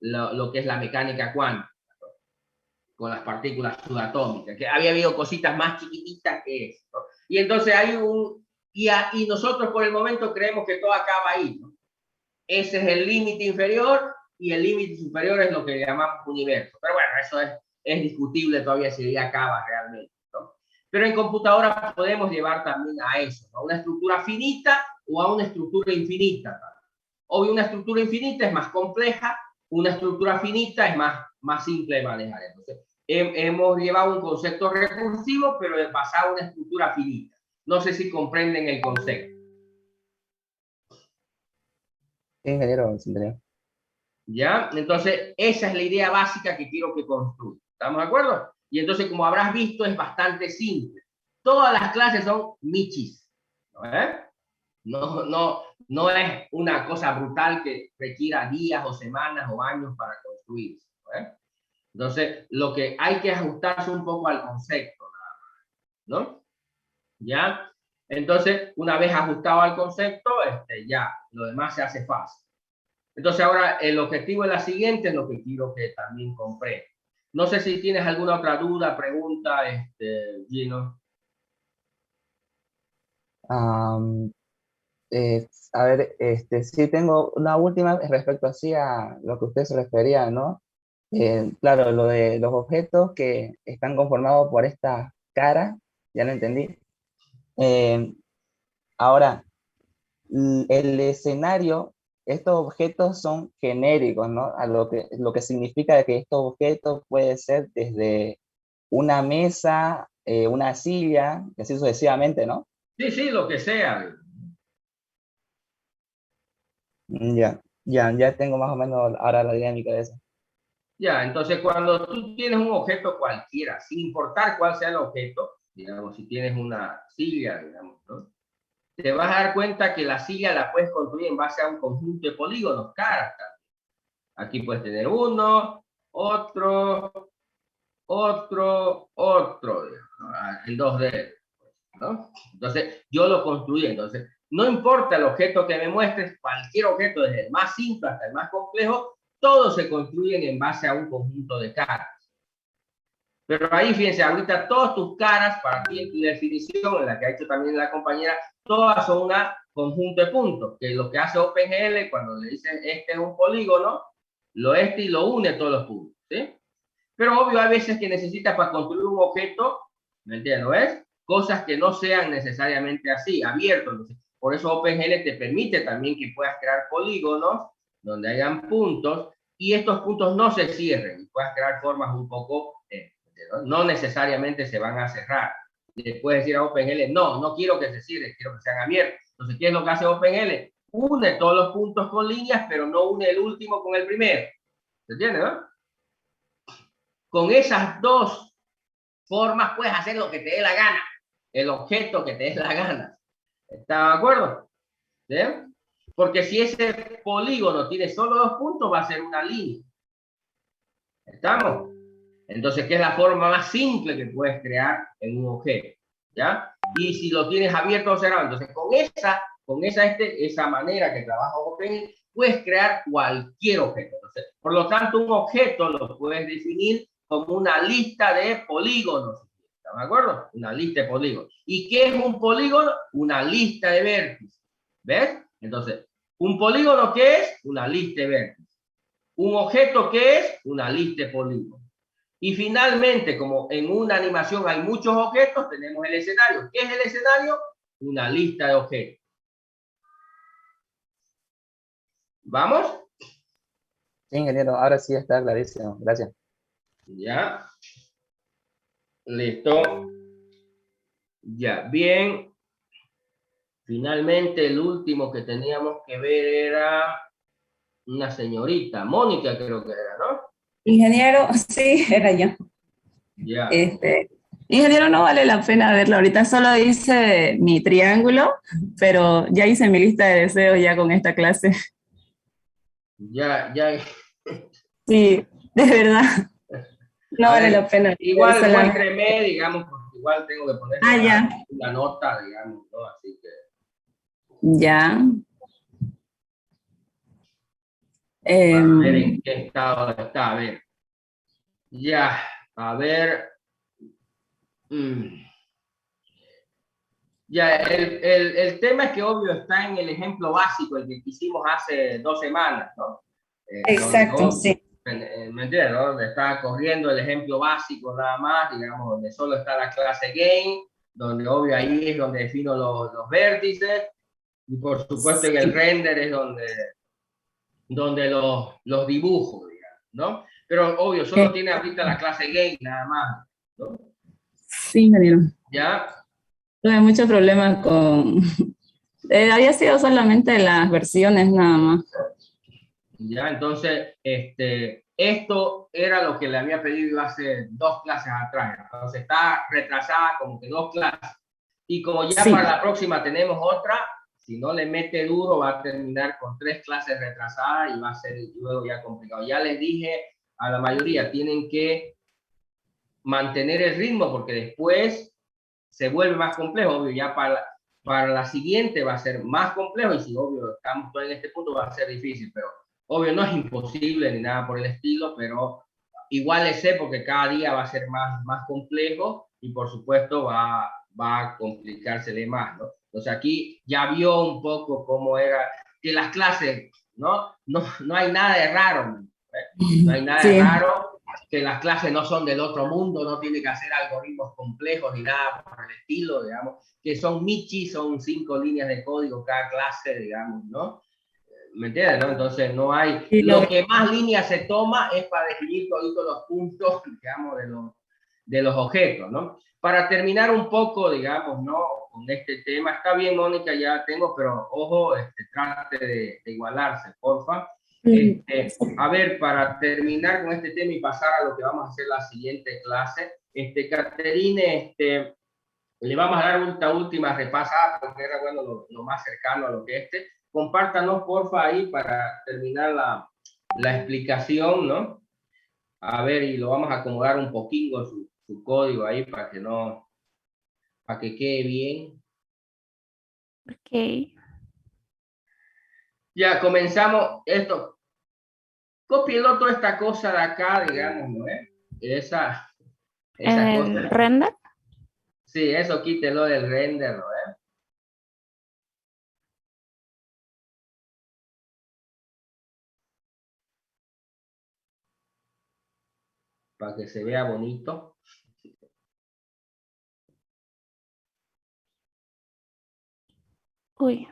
lo que es la mecánica cuántica, ¿no? Con las partículas subatómicas, que había habido cositas más chiquititas que eso, ¿no? Y entonces hay y nosotros por el momento creemos que todo acaba ahí, ¿no? Ese es el límite inferior y el límite superior es lo que llamamos universo. Pero bueno, eso es discutible todavía si ahí acaba realmente, ¿no? Pero en computadora podemos llevar también a eso, ¿no? A una estructura finita o a una estructura infinita. Obvio, una estructura infinita es más compleja, una estructura finita es más simple de manejar. Entonces, hemos llevado un concepto recursivo, pero basado en una estructura finita. No sé si comprenden el concepto. Sí, ingeniero, ¿Ya? Entonces, esa es la idea básica que quiero que construya. ¿Estamos de acuerdo? Y entonces, como habrás visto, es bastante simple. Todas las clases son michis, ¿no? No es una cosa brutal que requiera días o semanas o años para construirse, ¿no? Entonces, lo que hay que ajustarse un poco al concepto, ¿no? ¿Ya? Entonces, una vez ajustado al concepto, ya, lo demás se hace fácil. Entonces ahora el objetivo es la siguiente, es lo que quiero que también comprendas. No sé si tienes alguna otra duda, pregunta, Gino. A ver, sí tengo una última respecto así a lo que usted se refería, ¿no? Claro, lo de los objetos que están conformados por esta cara, ya lo entendí. Ahora, el escenario, estos objetos son genéricos, ¿no? A lo que significa que estos objetos puede ser desde una mesa una silla, y así sucesivamente, ¿no? Sí, sí, lo que sea. Ya tengo más o menos ahora la idea en mi cabeza. Ya, entonces cuando tú tienes un objeto cualquiera, sin importar cuál sea el objeto, digamos, si tienes una silla, digamos, ¿no? Te vas a dar cuenta que la silla la puedes construir en base a un conjunto de polígonos, caras. Aquí puedes tener uno, otro, digamos, ¿no? En 2D, ¿no? Entonces, yo lo construí. Entonces, no importa el objeto que me muestres, cualquier objeto, desde el más simple hasta el más complejo, todos se construyen en base a un conjunto de caras. Pero ahí, fíjense, ahorita todas tus caras, para ti en tu definición, en la que ha hecho también la compañera, todas son un conjunto de puntos, que lo que hace OpenGL, cuando le dicen este es un polígono, y lo une todos los puntos, ¿sí? Pero obvio, hay veces que necesitas para construir un objeto, ¿me entiendes? ¿No es? Cosas que no sean necesariamente así, abiertos. Entonces, por eso OpenGL te permite también que puedas crear polígonos donde hayan puntos y estos puntos no se cierren y puedas crear formas un poco, no necesariamente se van a cerrar. Le puedes decir a OpenGL, no quiero que se cierren, quiero que sean abiertos. Entonces, ¿qué es lo que hace OpenGL? Une todos los puntos con líneas, pero no une el último con el primero. ¿Se entiende, no? Con esas dos formas puedes hacer lo que te dé la gana, el objeto que te dé la gana. ¿Está de acuerdo? ¿Sí? Porque si ese polígono tiene solo 2 puntos, va a ser una línea. ¿Estamos? Entonces, ¿qué es la forma más simple que puedes crear en un objeto? ¿Ya? Y si lo tienes abierto o cerrado, entonces con esa manera que trabaja OpenGL, puedes crear cualquier objeto. Entonces, por lo tanto, un objeto lo puedes definir como una lista de polígonos. ¿Están de acuerdo? Una lista de polígonos. ¿Y qué es un polígono? Una lista de vértices. ¿Ves? Entonces, ¿un polígono qué es? Una lista de vértices. ¿Un objeto qué es? Una lista de polígonos. Y finalmente, como en una animación hay muchos objetos, tenemos el escenario. ¿Qué es el escenario? Una lista de objetos. ¿Vamos? Sí, ingeniero, ahora sí está clarísimo. Gracias. Ya. Listo. Ya, bien. Finalmente, el último que teníamos que ver era una señorita, Mónica creo que era, ¿no? Ingeniero, sí, era yo. Ya. Ingeniero, no vale la pena verlo. Ahorita solo hice mi triángulo, pero ya hice mi lista de deseos ya con esta clase. Ya. Sí, de verdad. No vale la pena. Igual solamente. muéstreme, digamos, porque igual tengo que poner la nota, digamos, ¿no? Así que. Ya. A ver en qué estado está, a ver. Ya, a ver. Ya, el tema es que obvio está en el ejemplo básico, el que hicimos hace 2 semanas, ¿no? Exacto, sí. ¿Me entiendes? ¿No? Donde está corriendo el ejemplo básico nada más, digamos, donde solo está la clase game, donde obvio ahí es donde defino los vértices, y por supuesto en el render es donde los dibujo, digamos, ¿no? Pero obvio, solo tiene ahorita la clase game nada más, ¿no? Sí, ingeniero. ¿Ya? Tuve muchos problemas con... había sido solamente las versiones nada más. Ya, entonces, esto era lo que le había pedido hace 2 clases atrás. Entonces está retrasada como que 2 clases. Y como ya para la próxima tenemos otra, si no le mete duro va a terminar con 3 clases retrasadas y va a ser luego ya complicado. Ya les dije a la mayoría, tienen que mantener el ritmo porque después se vuelve más complejo. Obvio, ya para la siguiente va a ser más complejo y si obvio estamos todos en este punto va a ser difícil, pero obvio no es imposible ni nada por el estilo, pero igual le sé porque cada día va a ser más complejo y por supuesto va a complicársele más, ¿no? Entonces aquí ya vio un poco cómo era, que las clases, no hay nada de raro, no hay nada de raro, que las clases no son del otro mundo, no tiene que hacer algoritmos complejos ni nada por el estilo, digamos, que son Michi, son 5 líneas de código cada clase, digamos, ¿no? ¿Me entiendes? ¿No? Entonces no hay, lo que más líneas se toma es para definir todos los puntos, digamos, de los objetos, ¿no? Para terminar un poco, digamos, ¿no? Con este tema, está bien, Mónica, ya tengo, pero ojo, trate de igualarse, porfa. A ver, para terminar con este tema y pasar a lo que vamos a hacer la siguiente clase, Caterine, le vamos a dar una última repasada, porque era bueno lo más cercano a lo que compártanos, porfa, ahí para terminar la explicación, ¿no? A ver, y lo vamos a acomodar un poquito su código ahí para que quede bien. Ok. Ya, comenzamos esto. Cópielo toda esta cosa de acá, digamos, ¿no? Esa cosa. ¿El render? Sí, eso quítelo del render, ¿no? Para que se vea bonito. Uy.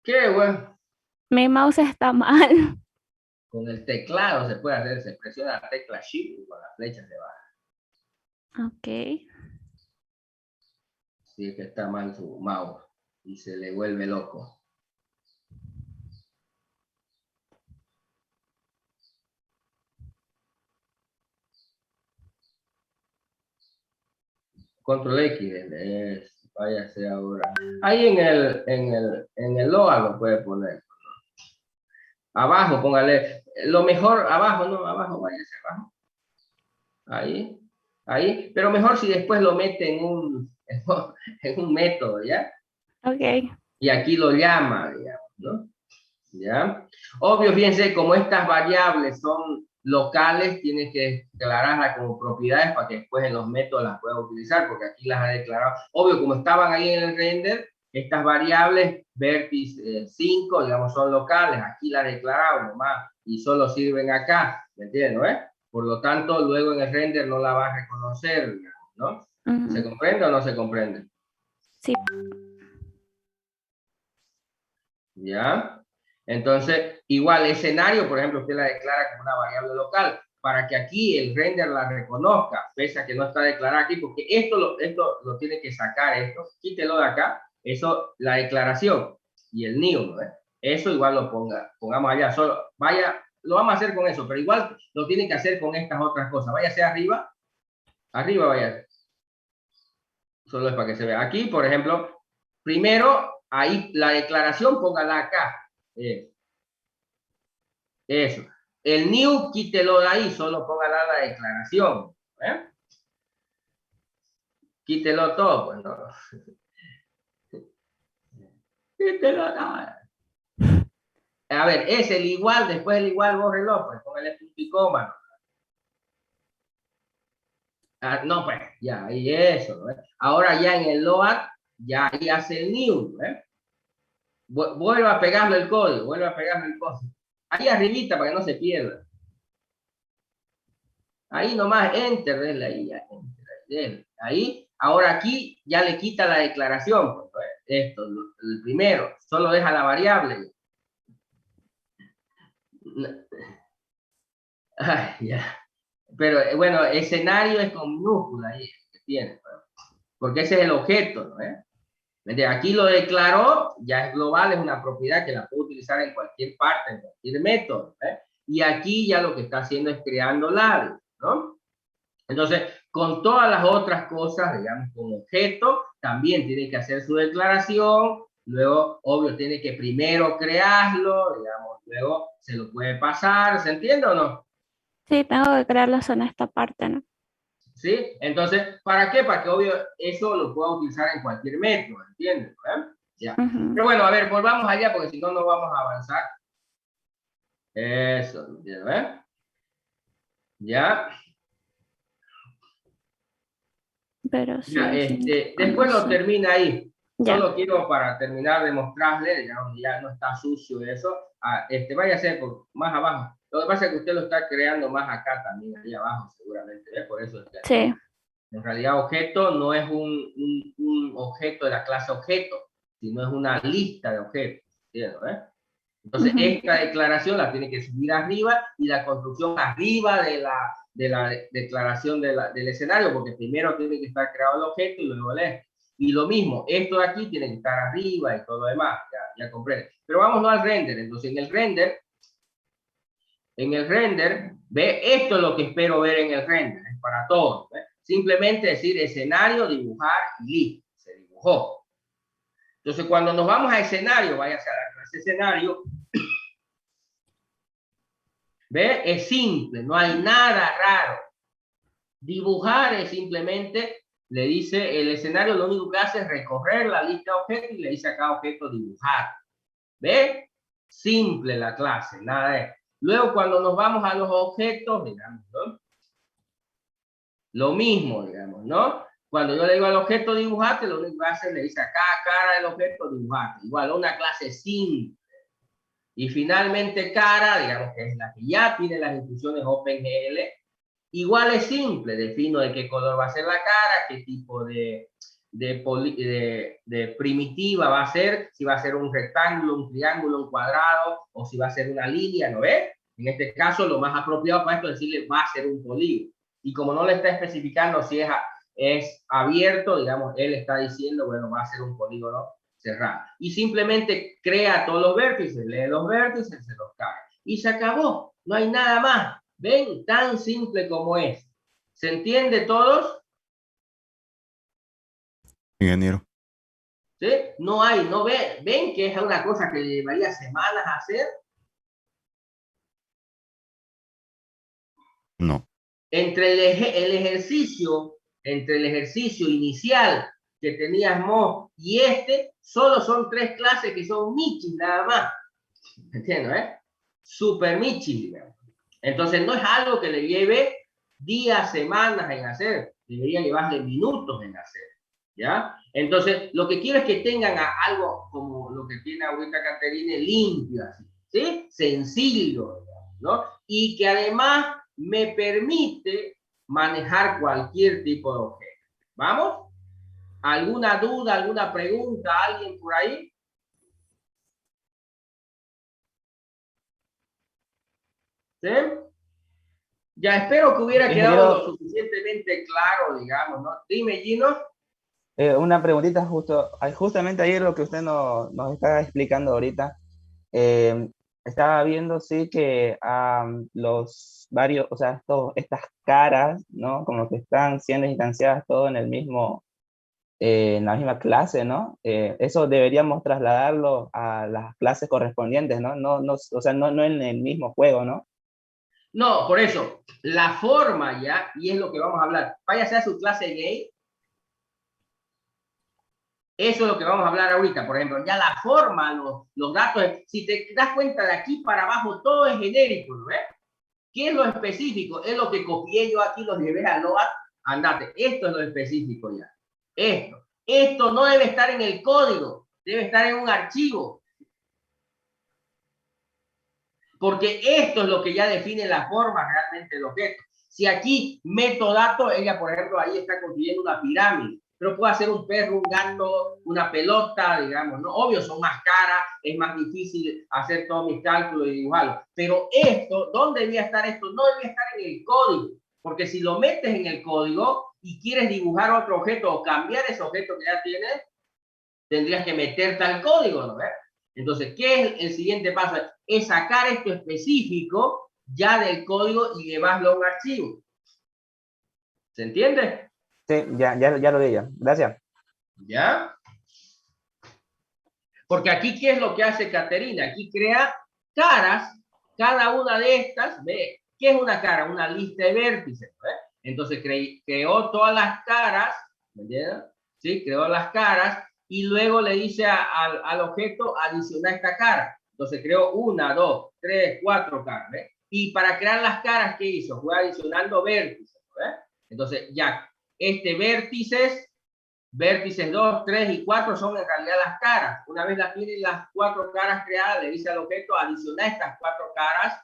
Qué bueno. Mi mouse está mal. Con el teclado se puede hacer, se presiona la tecla Shift y con la flecha se baja. Ok. Sí, es que está mal su mouse y se le vuelve loco. Control X, váyase ahora. Ahí en el Loa lo puede poner. Abajo, póngale. Lo mejor, abajo, no, abajo, váyase abajo. Ahí. Pero mejor si después lo mete en un método, ¿ya? Ok. Y aquí lo llama, digamos, ¿no? ¿Ya? Obvio, fíjense, como estas variables son locales, tienes que declararlas como propiedades para que después en los métodos las puedas utilizar, porque aquí las ha declarado. Obvio, como estaban ahí en el render, estas variables, vértice 5, digamos, son locales, aquí las declaramos nomás, y solo sirven acá, ¿me entiendes, no? Por lo tanto, luego en el render no la va a reconocer, digamos, ¿no? ¿Se comprende o no se comprende? Sí. ¿Ya? Entonces, igual, escenario, por ejemplo, usted la declara como una variable local, para que aquí el render la reconozca, pese a que no está declarada aquí, porque esto lo tiene que sacar, quítelo de acá, eso, la declaración y el new, ¿no? Eso igual lo pongamos allá, solo, vaya, lo vamos a hacer con eso, pero igual lo tiene que hacer con estas otras cosas, váyase arriba, vaya, solo es para que se vea. Aquí, por ejemplo, primero, ahí la declaración, póngala acá. Eso. El new, quítelo de ahí, solo póngala la declaración. Quítelo todo, pues no. Quítelo todo. A ver, es el igual, después el igual, bórrelo, pues póngale punto y coma. No, pues, ya, ahí eso, ¿no? Ahora ya en el load, ya ahí hace el new, vuelva a pegarle el código, Ahí arribita para que no se pierda. Ahí nomás, enter, denle ahí, ya, enter, ahí. Ahora aquí ya le quita la declaración, pues, esto, el primero, solo deja la variable. Ay, ya. Pero bueno, escenario es con minúscula ahí, que tiene, porque ese es el objeto, ¿no? Aquí lo declaró, ya es global, es una propiedad que la puedo utilizar en cualquier parte, en cualquier método. Y aquí ya lo que está haciendo es creando labels, ¿no? Entonces, con todas las otras cosas, digamos, con objeto, también tiene que hacer su declaración, luego, obvio, tiene que primero crearlo, digamos, luego se lo puede pasar, ¿se entiende o no? Sí, tengo que crearlos en esta parte, ¿no? ¿Sí? Entonces, ¿para qué? Para que, obvio, eso lo pueda utilizar en cualquier método, ¿entiendes? Ya. Pero bueno, a ver, volvamos allá, porque si no, no vamos a avanzar. Eso, ¿entiendes? ¿Ya? Pero sí, Ya, después lo termina ahí. Ya. Solo quiero para terminar de mostrarle, ya no está sucio eso. Vaya a ser más abajo. Lo que pasa es que usted lo está creando más acá también, ahí abajo seguramente, ¿ves? Por eso es que sí. En realidad objeto no es un objeto de la clase objeto, sino es una lista de objetos, ¿entiendes? Entonces esta declaración la tiene que subir arriba y la construcción arriba de la declaración del escenario, porque primero tiene que estar creado el objeto y luego el este. Y lo mismo, esto de aquí tiene que estar arriba y todo lo demás, ya comprende. Pero vámonos al render. Entonces, en el render, ve, esto es lo que espero ver en el render, es para todos. ¿Ve? Simplemente decir escenario, dibujar y listo, se dibujó. Entonces, cuando nos vamos a escenario, váyase a la clase escenario, ¿ve? Es simple, no hay nada raro. Dibujar es simplemente, le dice, el escenario lo único que hace es recorrer la lista de objetos y le dice a cada objeto dibujar. ¿Ve? Simple la clase, nada de eso. Luego, cuando nos vamos a los objetos, digamos, ¿no? Lo mismo, digamos, ¿no? Cuando yo le digo al objeto dibujarte, lo único que hace es le dice a cada cara del objeto dibujarte. Igual, una clase simple. Y finalmente cara, digamos que es la que ya tiene las instrucciones OpenGL. Igual es simple, defino de qué color va a ser la cara, qué tipo de primitiva va a ser, si va a ser un rectángulo, un triángulo, un cuadrado, o si va a ser una línea, ¿no ves? En este caso, lo más apropiado para esto es decirle va a ser un polígono. Y como no le está especificando si es abierto, digamos, él está diciendo, bueno, va a ser un polígono cerrado. Y simplemente crea todos los vértices, lee los vértices, se los carga. Y se acabó, no hay nada más. ¿Ven? Tan simple como es. ¿Se entiende todos? Ingeniero. ¿Sí? No hay, no ven. ¿Ven que es una cosa que llevaría semanas a hacer? No. Entre el ejercicio inicial que teníamos y solo son 3 clases que son michis nada más. ¿Entiendes? Super michis, digamos. Entonces no es algo que le lleve días, semanas en hacer, debería llevarle minutos en hacer, ¿ya? Entonces lo que quiero es que tengan algo como lo que tiene ahorita Caterine, limpio, así, ¿sí? Sencillo, ¿no? Y que además me permite manejar cualquier tipo de objeto. ¿Vamos? ¿Alguna duda, alguna pregunta, alguien por ahí? ¿Sí? Ya espero que hubiera quedado lo suficientemente claro, digamos, ¿no? Dime, Gino. Una preguntita justamente ayer lo que usted nos está explicando ahorita. Estaba viendo, sí, que los varios, o sea, estas caras, ¿no? Como que están siendo instanciadas todo en el mismo, en la misma clase, ¿no? Eso deberíamos trasladarlo a las clases correspondientes, ¿no? O sea, no en el mismo juego, ¿no? No, por eso, la forma ya, y es lo que vamos a hablar, váyase a su clase gay. Eso es lo que vamos a hablar ahorita. Por ejemplo, ya la forma, los datos, si te das cuenta de aquí para abajo, todo es genérico, ¿no ves? ¿Qué es lo específico? Es lo que copié yo aquí, los llevé a LOA. Andate, esto es lo específico ya. Esto no debe estar en el código, debe estar en un archivo. Porque esto es lo que ya define la forma realmente del objeto. Si aquí meto datos, ella, por ejemplo, ahí está construyendo una pirámide, pero puede hacer un perro, un gato, una pelota, digamos, ¿no? Obvio, son más caras, es más difícil hacer todos mis cálculos y dibujarlo. Pero esto, ¿dónde debía estar esto? No debía estar en el código, porque si lo metes en el código y quieres dibujar otro objeto o cambiar ese objeto que ya tienes, tendrías que meterte al código, ¿no? Entonces, ¿qué es el siguiente paso? Es sacar esto específico ya del código y llevarlo a un archivo. ¿Se entiende? Sí, ya lo vi ya. Gracias. ¿Ya? Porque aquí, ¿qué es lo que hace Caterina? Aquí crea caras, cada una de estas, ve, ¿qué es una cara? Una lista de vértices, ¿ve? Entonces creó todas las caras, ¿me entiendes? Sí, creó las caras y luego le dice al objeto adicionar esta cara. Entonces creó 1, 2, 3, 4 caras, ¿ve? Y para crear las caras, ¿qué hizo? Fue adicionando vértices, ¿ve? Entonces ya, vértices 2, 3 y 4 son en realidad las caras. Una vez las tienen las 4 caras creadas, le dice al objeto adicionar estas 4 caras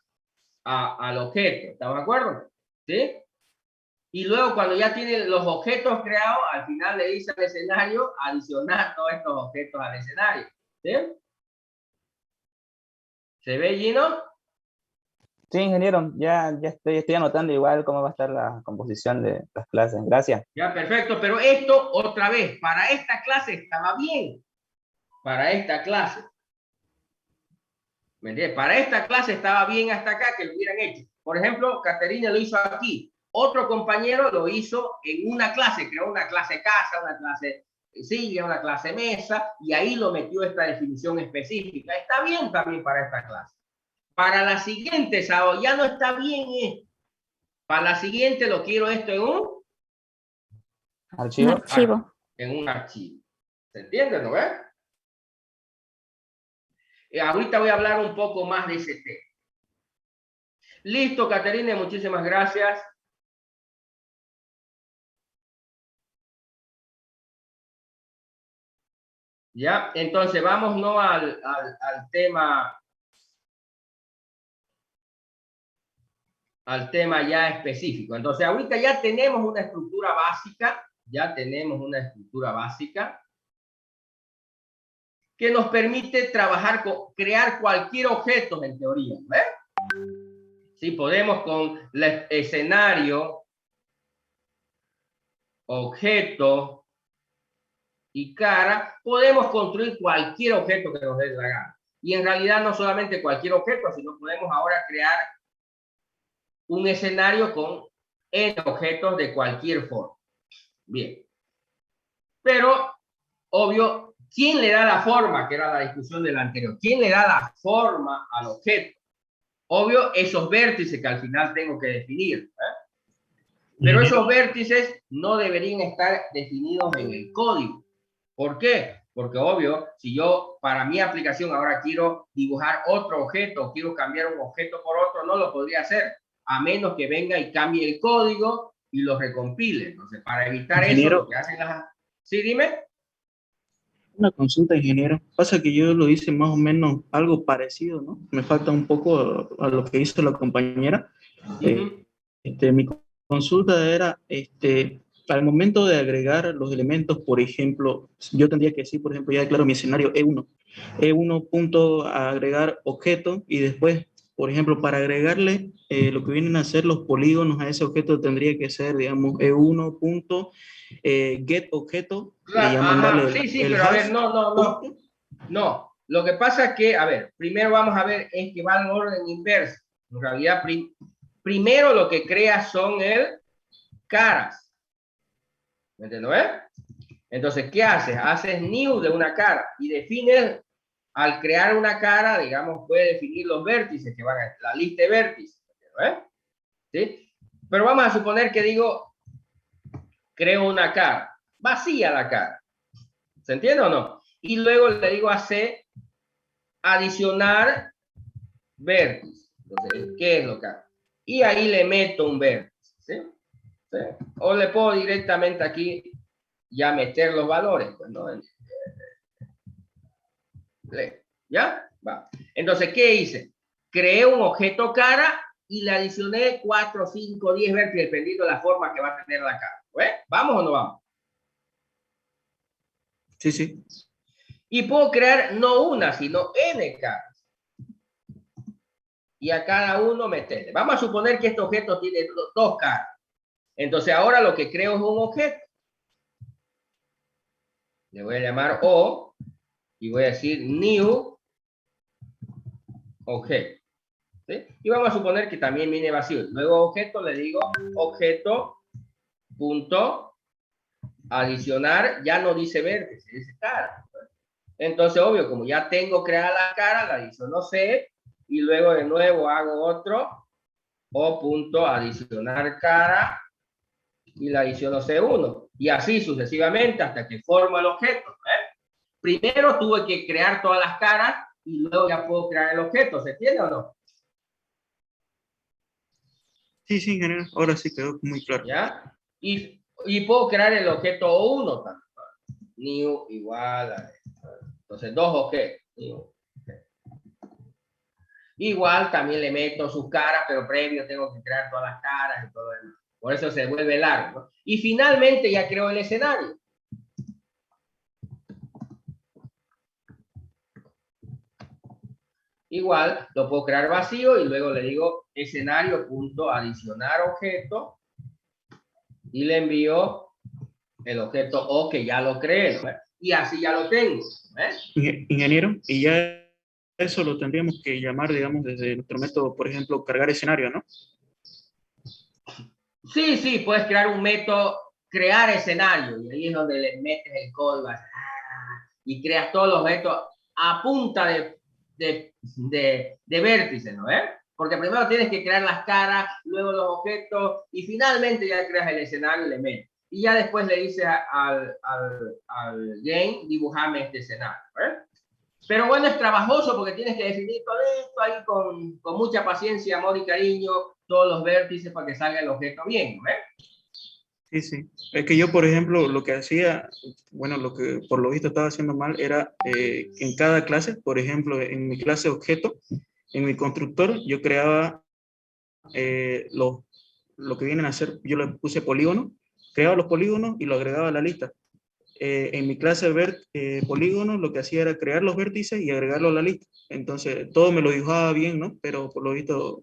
al objeto. ¿Estamos de acuerdo? ¿Sí? Y luego cuando ya tiene los objetos creados, al final le dice al escenario adicionar todos estos objetos al escenario. ¿Sí? ¿Se ve, Gino? Sí, ingeniero, ya estoy anotando igual cómo va a estar la composición de las clases. Gracias. Ya, perfecto, pero esto otra vez, para esta clase estaba bien. Para esta clase. ¿Me entiendes? Para esta clase estaba bien hasta acá que lo hubieran hecho. Por ejemplo, Caterina lo hizo aquí. Otro compañero lo hizo en una clase, creó una clase casa, una clase silla, una clase mesa, y ahí lo metió esta definición específica. Está bien también para esta clase. Para la siguiente, Sao, ya no está bien esto. Para la siguiente lo quiero esto en un archivo. En un archivo. ¿Se entiende, no ves? Ahorita voy a hablar un poco más de ese tema. Listo, Caterina, muchísimas gracias. Ya, entonces vamos no al tema ya específico. Entonces ahorita ya tenemos una estructura básica, que nos permite trabajar con crear cualquier objeto en teoría, ¿ves? Sí, podemos con el escenario, objeto y cara, podemos construir cualquier objeto que nos dé la gana. Y en realidad no solamente cualquier objeto, sino podemos ahora crear un escenario con N objetos de cualquier forma. Bien. Pero, obvio, ¿quién le da la forma? Que era la discusión del anterior. ¿Quién le da la forma al objeto? Obvio, esos vértices que al final tengo que definir. Pero esos vértices no deberían estar definidos en el código. ¿Por qué? Porque obvio, si yo para mi aplicación ahora quiero dibujar otro objeto, quiero cambiar un objeto por otro, no lo podría hacer, a menos que venga y cambie el código y lo recompile. Entonces, para evitar eso, lo que hacen las... Sí, dime. Una consulta, ingeniero. Pasa que yo lo hice más o menos algo parecido, ¿no? Me falta un poco a lo que hizo la compañera. Mi consulta era, al momento de agregar los elementos, por ejemplo, yo tendría que decir, por ejemplo, ya declaro mi escenario E1. E1 punto a agregar objeto y después, por ejemplo, para agregarle lo que vienen a ser los polígonos a ese objeto tendría que ser, digamos, E1 punto get objeto. Claro, sí, pero a ver, no. Lo que pasa es que, a ver, primero vamos a ver, es que va en orden inverso. En realidad, primero lo que crea son caras. ¿Me entiendes? Entonces, ¿qué haces? Haces new de una cara y defines, al crear una cara, digamos, puede definir los vértices que van a la lista de vértices. ¿Sí? Pero vamos a suponer que digo, creo una cara. Vacía la cara. ¿Se entiende o no? Y luego le digo a C, adicionar vértice. Entonces, ¿qué es lo que hago? Y ahí le meto un vértice. ¿Sí? ¿Sí? O le puedo directamente aquí ya meter los valores. Pues, ¿no? ¿Ya? Va. Entonces, ¿qué hice? Creé un objeto cara y le adicioné 4, 5, 10 vértices dependiendo de la forma que va a tener la cara. ¿Ves? ¿Vamos o no vamos? Sí, sí. Y puedo crear no una, sino N caras. Y a cada uno meterle. Vamos a suponer que este objeto tiene dos caras. Entonces ahora lo que creo es un objeto. Le voy a llamar O y voy a decir new objeto. ¿Sí? Y vamos a suponer que también viene vacío. Luego objeto le digo objeto punto adicionar, ya no dice vértice, dice cara. Entonces, obvio, como ya tengo creada la cara, la adiciono C y luego de nuevo hago otro O punto adicionar cara y la adiciono C1 y así sucesivamente hasta que forma el objeto. Primero tuve que crear todas las caras y luego ya puedo crear el objeto. ¿Se entiende o no? Sí, sí, ingeniero. Ahora sí quedó muy claro. ¿Ya? Y puedo crear el objeto O1 también. New igual a esto. Entonces, dos objetos. Igual también le meto sus caras, pero previo tengo que crear todas las caras y todo eso. Por eso se vuelve largo, ¿no? Y finalmente ya creo el escenario. Igual lo puedo crear vacío y luego le digo escenario.adicionar objeto y le envío el objeto O que ya lo creé, ¿no? Y así ya lo tengo. Ingeniero, y ya eso lo tendríamos que llamar, digamos, desde nuestro método, por ejemplo, cargar escenario, ¿no? Sí, sí, puedes crear un método, crear escenario, y ahí es donde le metes el código y creas todos los objetos a punta de vértices, ¿no? Porque primero tienes que crear las caras, luego los objetos, y finalmente ya creas el escenario y le metes. Y ya después le dices al game, dibujame este escenario, Pero bueno, es trabajoso porque tienes que definir todo esto ahí con mucha paciencia, amor y cariño, todos los vértices para que salga el objeto bien, ¿no? Sí, sí. Es que yo, por ejemplo, lo que hacía, bueno, lo que por lo visto estaba haciendo mal era en cada clase, por ejemplo, en mi clase objeto, en mi constructor, yo creaba lo que vienen a hacer, yo le puse polígono, creaba los polígonos y lo agregaba a la lista. En mi clase polígono lo que hacía era crear los vértices y agregarlo a la lista. Entonces todo me lo dibujaba bien, ¿no? Pero por lo visto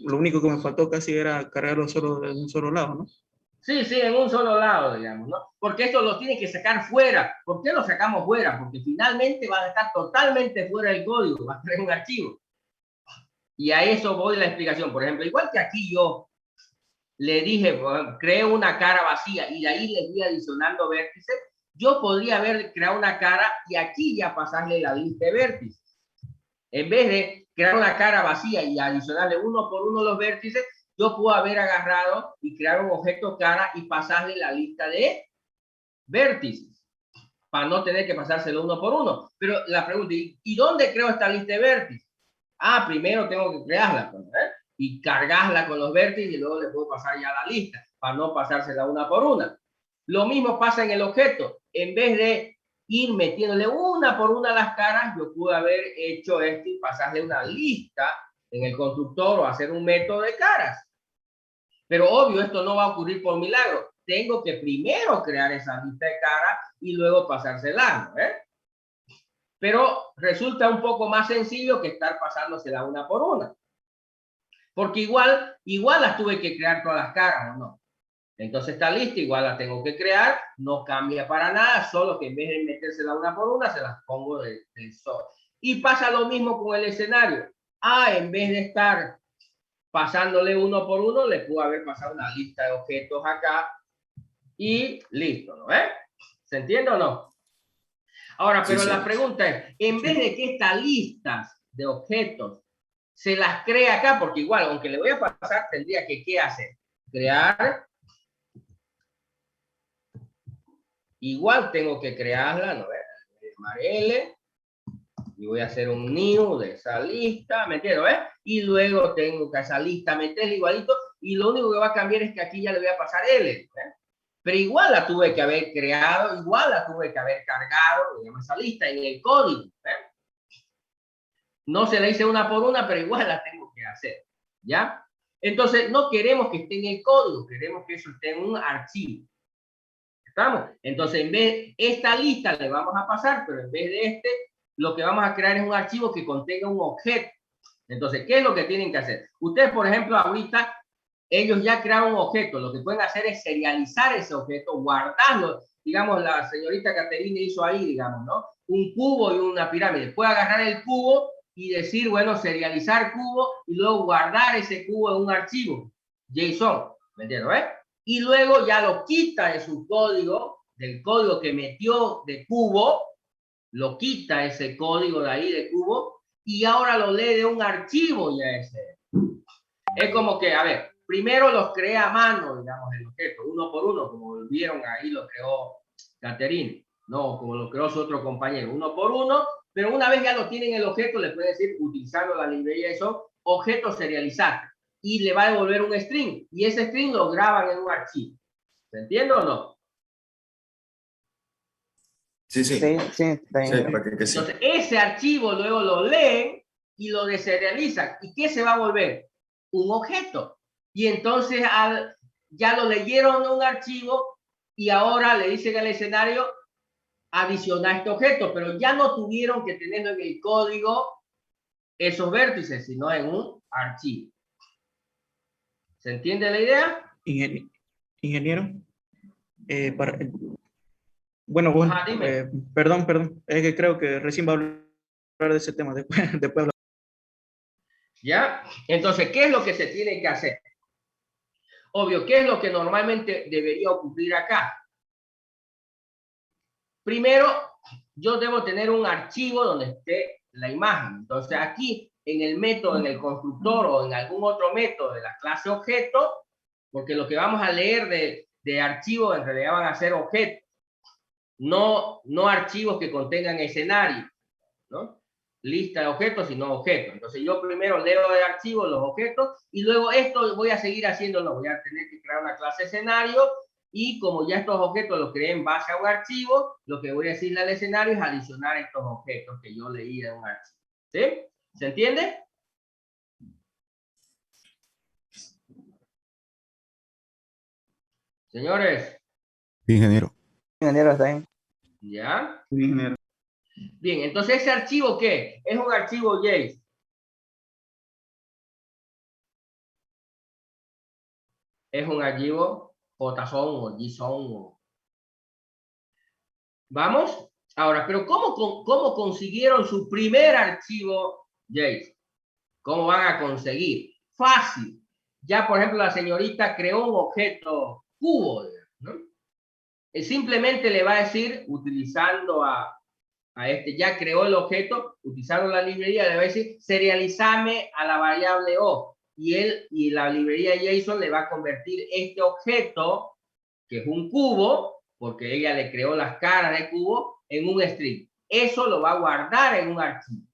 lo único que me faltó casi era cargarlo solo de un solo lado, ¿no? Sí, sí, en un solo lado, digamos, ¿no? Porque esto lo tiene que sacar fuera. ¿Por qué lo sacamos fuera? Porque finalmente va a estar totalmente fuera del código, va a ser un archivo. Y a eso voy la explicación. Por ejemplo, igual que aquí yo le dije, creo una cara vacía y de ahí le fui adicionando vértices, yo podría haber creado una cara y aquí ya pasarle la lista de vértices. En vez de crear una cara vacía y adicionarle uno por uno los vértices, yo puedo haber agarrado y crear un objeto cara y pasarle la lista de vértices para no tener que pasárselo uno por uno. Pero la pregunta, ¿y dónde creo esta lista de vértices? Ah, primero tengo que crearla, y cargarla con los vértices y luego le puedo pasar ya la lista para no pasársela una por una. Lo mismo pasa en el objeto. En vez de ir metiéndole una por una las caras, yo pude haber hecho esto y pasarle una lista en el constructor o hacer un método de caras. Pero obvio, esto no va a ocurrir por milagro. Tengo que primero crear esa lista de caras y luego pasársela, ¿no? Pero resulta un poco más sencillo que estar pasándosela una por una. Porque igual las tuve que crear todas las caras, ¿o no? Entonces está lista, igual la tengo que crear, no cambia para nada, solo que en vez de metérsela una por una, se las pongo del sol. Y pasa lo mismo con el escenario. En vez de estar pasándole uno por uno, le puedo haber pasado una lista de objetos acá y listo, ¿no? ¿Se entiende o no? Ahora, pero sí, la pregunta es, en vez de que estas listas de objetos se las crea acá, porque igual, aunque le voy a pasar, tendría que, ¿qué hacer? Crear. Igual tengo que crearla, ¿no? Voy a llamar L, y voy a hacer un new de esa lista, ¿me entiendes? Y luego tengo que esa lista meterla igualito, y lo único que va a cambiar es que aquí ya le voy a pasar L, pero igual la tuve que haber creado, igual la tuve que haber cargado, digamos, esa lista en el código, No se la hice una por una, pero igual la tengo que hacer, ¿ya? Entonces, no queremos que esté en el código, queremos que eso esté en un archivo. ¿Estamos? Entonces, en vez de esta lista le vamos a pasar, pero en vez de lo que vamos a crear es un archivo que contenga un objeto. Entonces, ¿qué es lo que tienen que hacer? Ustedes, por ejemplo, ahorita, ellos ya crearon un objeto. Lo que pueden hacer es serializar ese objeto, guardarlo. Digamos, la señorita Caterina hizo ahí, digamos, ¿no? Un cubo y una pirámide. Puede agarrar el cubo y decir, bueno, serializar cubo y luego guardar ese cubo en un archivo JSON, ¿me entiendes? Y luego ya lo quita de su código, del código que metió de cubo, lo quita ese código de ahí de cubo y ahora lo lee de un archivo ya ese. Es como que, a ver, primero los crea a mano, digamos, el objeto, uno por uno, como vieron ahí lo creó Caterina, no, como lo creó su otro compañero, uno por uno, pero una vez ya lo tienen el objeto, le puede decir, utilizando la librería de eso, objeto serializar, y le va a devolver un string, y ese string lo graban en un archivo. ¿Se entiende o no? Sí, sí. Entonces, ese archivo luego lo leen y lo deserializan. ¿Y qué se va a volver? Un objeto. Y entonces ya lo leyeron en un archivo y ahora le dicen al escenario, adicionar este objeto, pero ya no tuvieron que tenerlo en el código esos vértices, sino en un archivo. ¿Se entiende la idea? Ingeniero, bueno, Ajá, dime. perdón, es que creo que recién va a hablar de ese tema, después hablar. ¿Ya? Entonces, ¿qué es lo que se tiene que hacer? Obvio, ¿qué es lo que normalmente debería ocurrir acá? Primero, yo debo tener un archivo donde esté la imagen. Entonces, aquí en el método, en el constructor o en algún otro método de la clase objeto, porque lo que vamos a leer de archivos en realidad van a ser objetos, no archivos que contengan escenarios, ¿no? Lista de objetos, sino objetos. Entonces yo primero leo de archivo los objetos y luego esto voy a seguir haciéndolo. Voy a tener que crear una clase escenario y como ya estos objetos los creé en base a un archivo, lo que voy a decirle al escenario es adicionar estos objetos que yo leí de un archivo. ¿Sí? ¿Se entiende? Señores. Sí, ingeniero. Ingeniero, está bien. ¿Ya? Sí, ingeniero. Bien, entonces ese archivo, ¿qué? Es un archivo JSON. Es un archivo JSON o JSON. ¿Vamos? Ahora, pero ¿cómo consiguieron su primer archivo JSON? ¿Cómo van a conseguir? Fácil. Ya, por ejemplo, la señorita creó un objeto cubo, ¿no? Simplemente le va a decir, utilizando a este, ya creó el objeto, utilizando la librería, le va a decir, serializame a la variable O. Y la librería JSON le va a convertir este objeto, que es un cubo, porque ella le creó las caras de cubo, en un string. Eso lo va a guardar en un archivo.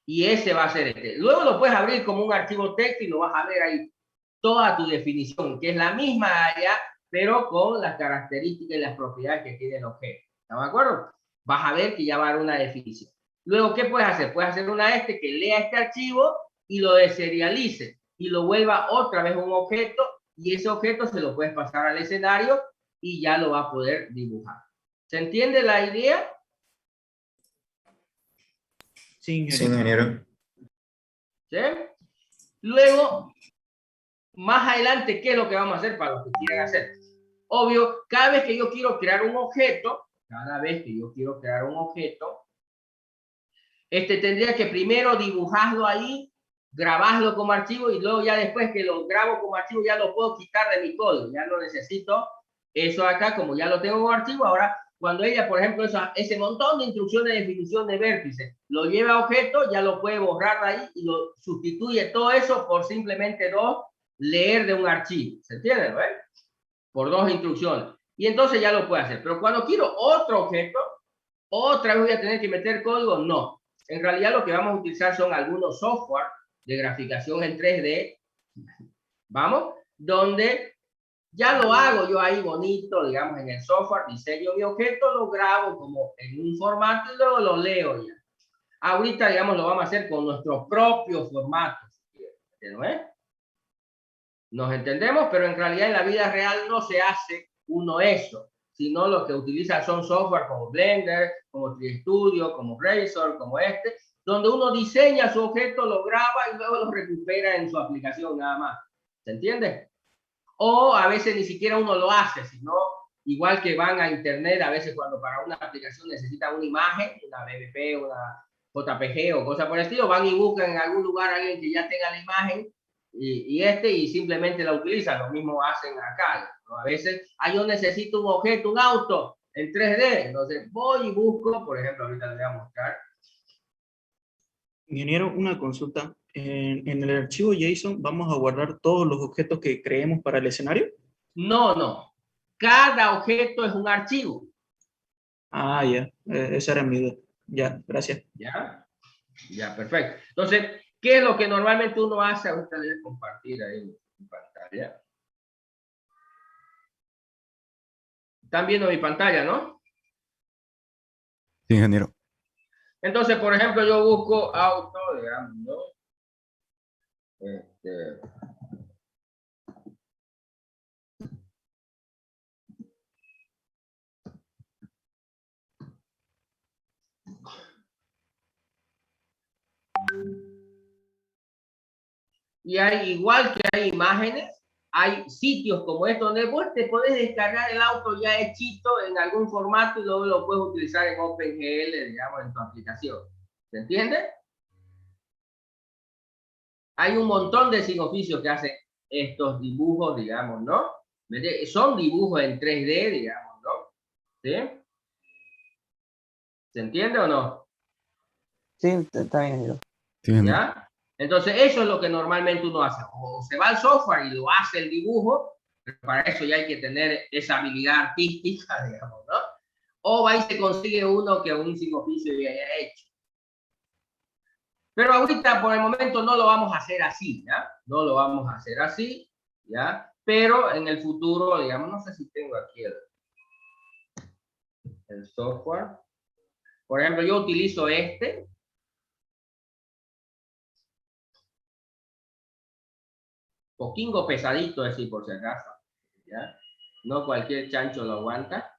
Y ese va a ser este. Luego lo puedes abrir como un archivo texto y lo vas a ver ahí toda tu definición, que es la misma allá, pero con las características y las propiedades que tiene el objeto. ¿Estamos de acuerdo? Vas a ver que ya va a dar una definición. Luego, ¿qué puedes hacer? Puedes hacer una que lea este archivo y lo deserialice y lo vuelva otra vez un objeto y ese objeto se lo puedes pasar al escenario y ya lo va a poder dibujar. ¿Se entiende la idea? Sí, ingeniero. ¿Sí? Luego, más adelante, ¿qué es lo que vamos a hacer para los que quieran hacer? Obvio, cada vez que yo quiero crear un objeto, tendría que primero dibujarlo ahí, grabarlo como archivo y luego ya después que lo grabo como archivo ya lo puedo quitar de mi código. Ya no necesito eso acá, como ya lo tengo como archivo. Ahora, cuando ella, por ejemplo, ese montón de instrucciones de definición de vértices, lo lleva a objeto, ya lo puede borrar de ahí y lo sustituye todo eso por simplemente leer de un archivo. ¿Se entiende, no? Por dos instrucciones. Y entonces ya lo puede hacer. Pero cuando quiero otro objeto, otra vez voy a tener que meter código. No. En realidad lo que vamos a utilizar son algunos software de graficación en 3D. ¿Vamos? Donde ya lo hago yo ahí bonito, digamos, en el software, diseño mi objeto, lo grabo como en un formato y luego lo leo ya. Ahorita, digamos, lo vamos a hacer con nuestro propio formato. ¿No es? Nos entendemos, pero en realidad en la vida real no se hace uno eso, sino lo que utiliza son software como Blender, como 3D Studio, como Razor, como donde uno diseña su objeto, lo graba y luego lo recupera en su aplicación nada más. ¿Se entiende? O a veces ni siquiera uno lo hace, sino igual que van a internet, a veces cuando para una aplicación necesitan una imagen, una BBP, una JPG o cosa por el estilo, van y buscan en algún lugar a alguien que ya tenga la imagen y simplemente la utilizan. Lo mismo hacen acá, ¿no? A veces, yo necesito un objeto, un auto en 3D, entonces voy y busco, por ejemplo, ahorita les voy a mostrar. Ingeniero, una consulta. En el archivo JSON vamos a guardar todos los objetos que creemos para el escenario. No. Cada objeto es un archivo. Ah, ya. Esa era mi duda. Ya, gracias. Ya, perfecto. Entonces, ¿qué es lo que normalmente uno hace? Ahorita voy a compartir ahí en pantalla. Están viendo mi pantalla, ¿no? Sí, ingeniero. Entonces, por ejemplo, yo busco auto, digamos, ¿no? Y hay, igual que hay imágenes, hay sitios como estos donde vos te podés descargar el auto ya hechito en algún formato y luego lo puedes utilizar en OpenGL, digamos, en tu aplicación. ¿Se entiende? Hay un montón de sin oficios que hacen estos dibujos, digamos, ¿no? Son dibujos en 3D, digamos, ¿no? ¿Sí? ¿Se entiende o no? Sí, está bien, ingeniero. Sí, ingeniero. ¿Ya? Entonces, eso es lo que normalmente uno hace. O se va al software y lo hace el dibujo, pero para eso ya hay que tener esa habilidad artística, digamos, ¿no? O va y se consigue uno que un sin oficio ya haya hecho. Pero ahorita, por el momento, no lo vamos a hacer así, ¿ya? No lo vamos a hacer así, ¿ya? Pero en el futuro, digamos, no sé si tengo aquí el software. Por ejemplo, yo utilizo este. Poquingo pesadito, así por si acaso, ¿ya? No cualquier chancho lo aguanta.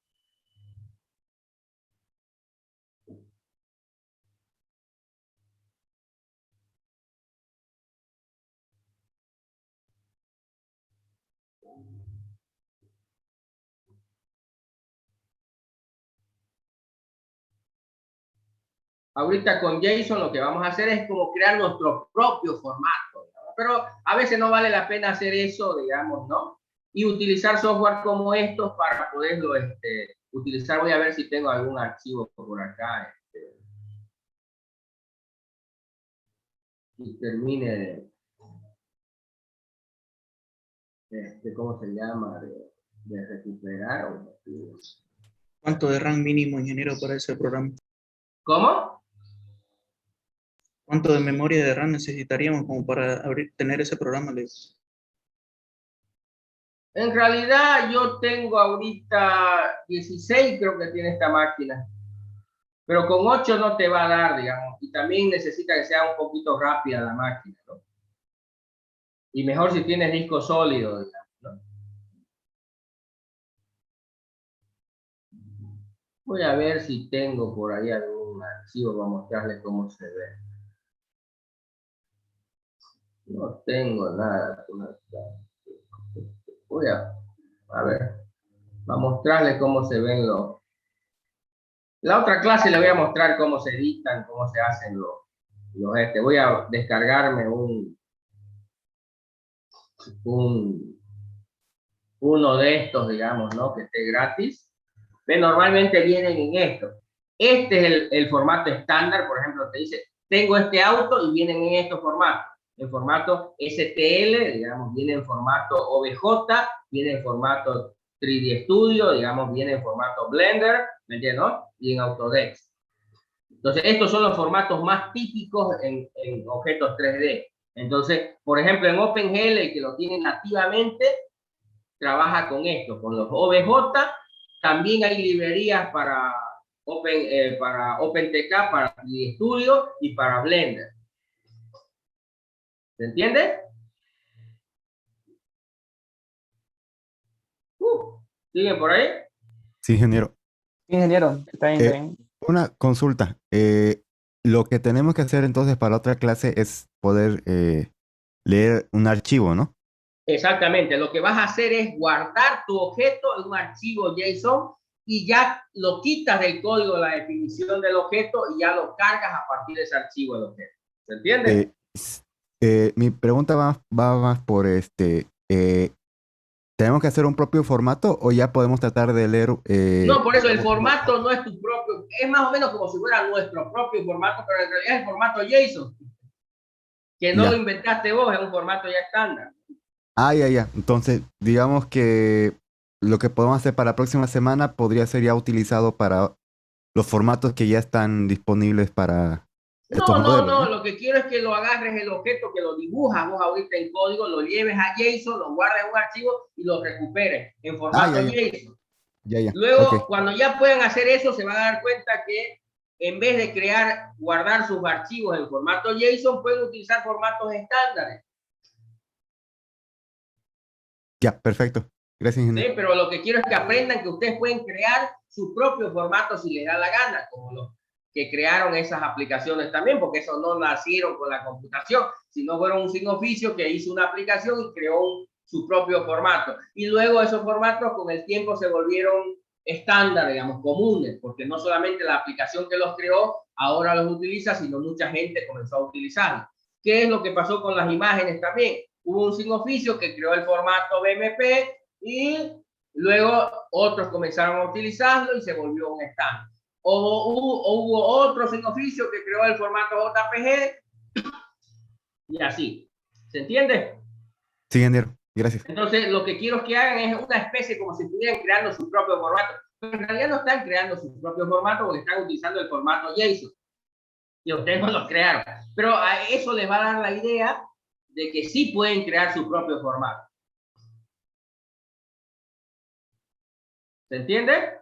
Ahorita con JSON lo que vamos a hacer es como crear nuestro propio formato, ¿no? Pero a veces no vale la pena hacer eso, digamos, ¿no? Y utilizar software como estos para poderlo utilizar. Voy a ver si tengo algún archivo por acá. Y termine ¿cómo se llama? De recuperar. ¿Cuánto de RAM mínimo, ingeniero, para ese programa? ¿Cómo? ¿Cuánto de memoria de RAM necesitaríamos como para tener ese programa? En realidad yo tengo ahorita 16, creo que tiene esta máquina. Pero con 8 no te va a dar, digamos. Y también necesita que sea un poquito rápida la máquina, ¿no? Y mejor si tienes disco sólido, digamos, ¿no? Voy a ver si tengo por ahí algún archivo para mostrarles cómo se ve. No tengo nada. Voy a ver. Para mostrarles cómo se ven los... La otra clase le voy a mostrar cómo se editan, cómo se hacen los voy a descargarme uno de estos, digamos, ¿no? Que esté gratis. Pero normalmente vienen en esto. Este es el formato estándar, por ejemplo, te dice, tengo este auto y vienen en estos formatos. En formato STL, digamos, viene en formato OBJ, viene en formato 3D Studio, digamos, viene en formato Blender, ¿me entiendes, no? Y en Autodesk. Entonces, estos son los formatos más típicos en objetos 3D. Entonces, por ejemplo, en OpenGL, que lo tienen nativamente, trabaja con esto, con los OBJ. También hay librerías para OpenTK, para 3D Studio y para Blender. ¿Se entiende? ¿Siguen por ahí? Sí, ingeniero. Ingeniero, está bien, está bien. Una consulta. Lo que tenemos que hacer entonces para otra clase es poder leer un archivo, ¿no? Exactamente. Lo que vas a hacer es guardar tu objeto en un archivo JSON y ya lo quitas del código, la definición del objeto, y ya lo cargas a partir de ese archivo del objeto. ¿Se entiende? Mi pregunta va más por ¿tenemos que hacer un propio formato o ya podemos tratar de leer? No, por eso el formato no es tu propio, es más o menos como si fuera nuestro propio formato, pero en realidad es el formato JSON, que no Ya. lo inventaste vos, es un formato ya estándar. Ya. Entonces, digamos que lo que podemos hacer para la próxima semana podría ser ya utilizado para los formatos que ya están disponibles para estos modelos, No, lo que quiero es que lo agarres el objeto, que lo dibujas vos ahorita en código, lo lleves a JSON, lo guardes en un archivo y lo recuperes en formato JSON. Ya. Luego, Ok. cuando ya puedan hacer eso, se van a dar cuenta que en vez de guardar sus archivos en formato JSON, pueden utilizar formatos estándares. Ya, perfecto. Gracias, ¿Sí? ingeniero. Pero lo que quiero es que aprendan que ustedes pueden crear su propio formato si les da la gana, como los que crearon esas aplicaciones también, porque eso no nacieron con la computación, sino fueron un sin oficio que hizo una aplicación y creó su propio formato. Y luego esos formatos con el tiempo se volvieron estándar, digamos, comunes, porque no solamente la aplicación que los creó ahora los utiliza, sino mucha gente comenzó a utilizarlos. ¿Qué es lo que pasó con las imágenes también? Hubo un sin oficio que creó el formato BMP y luego otros comenzaron a utilizarlo y se volvió un estándar. O hubo otro sin oficio que creó el formato JPG y así. ¿Se entiende? Sí, ingeniero. Gracias. Entonces, lo que quiero que hagan es una especie como si estuvieran creando su propio formato. Pero en realidad no están creando su propio formato porque están utilizando el formato JSON. Y ustedes no lo crearon. Pero a eso les va a dar la idea de que sí pueden crear su propio formato. ¿Se entiende?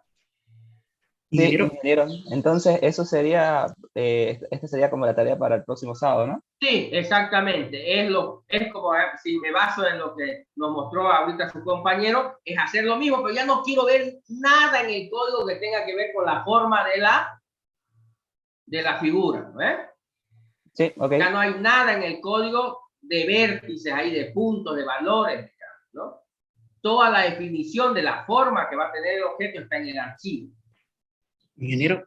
Sí, ingeniero. Entonces, eso sería, esta sería como la tarea para el próximo sábado, ¿no? Sí, exactamente. Es como, si me baso en lo que nos mostró ahorita su compañero, es hacer lo mismo, pero ya no quiero ver nada en el código que tenga que ver con la forma de la figura, ¿eh? Sí, ok. Ya no hay nada en el código de vértices ahí, de puntos, de valores, ¿no? Toda la definición de la forma que va a tener el objeto está en el archivo. Ingeniero.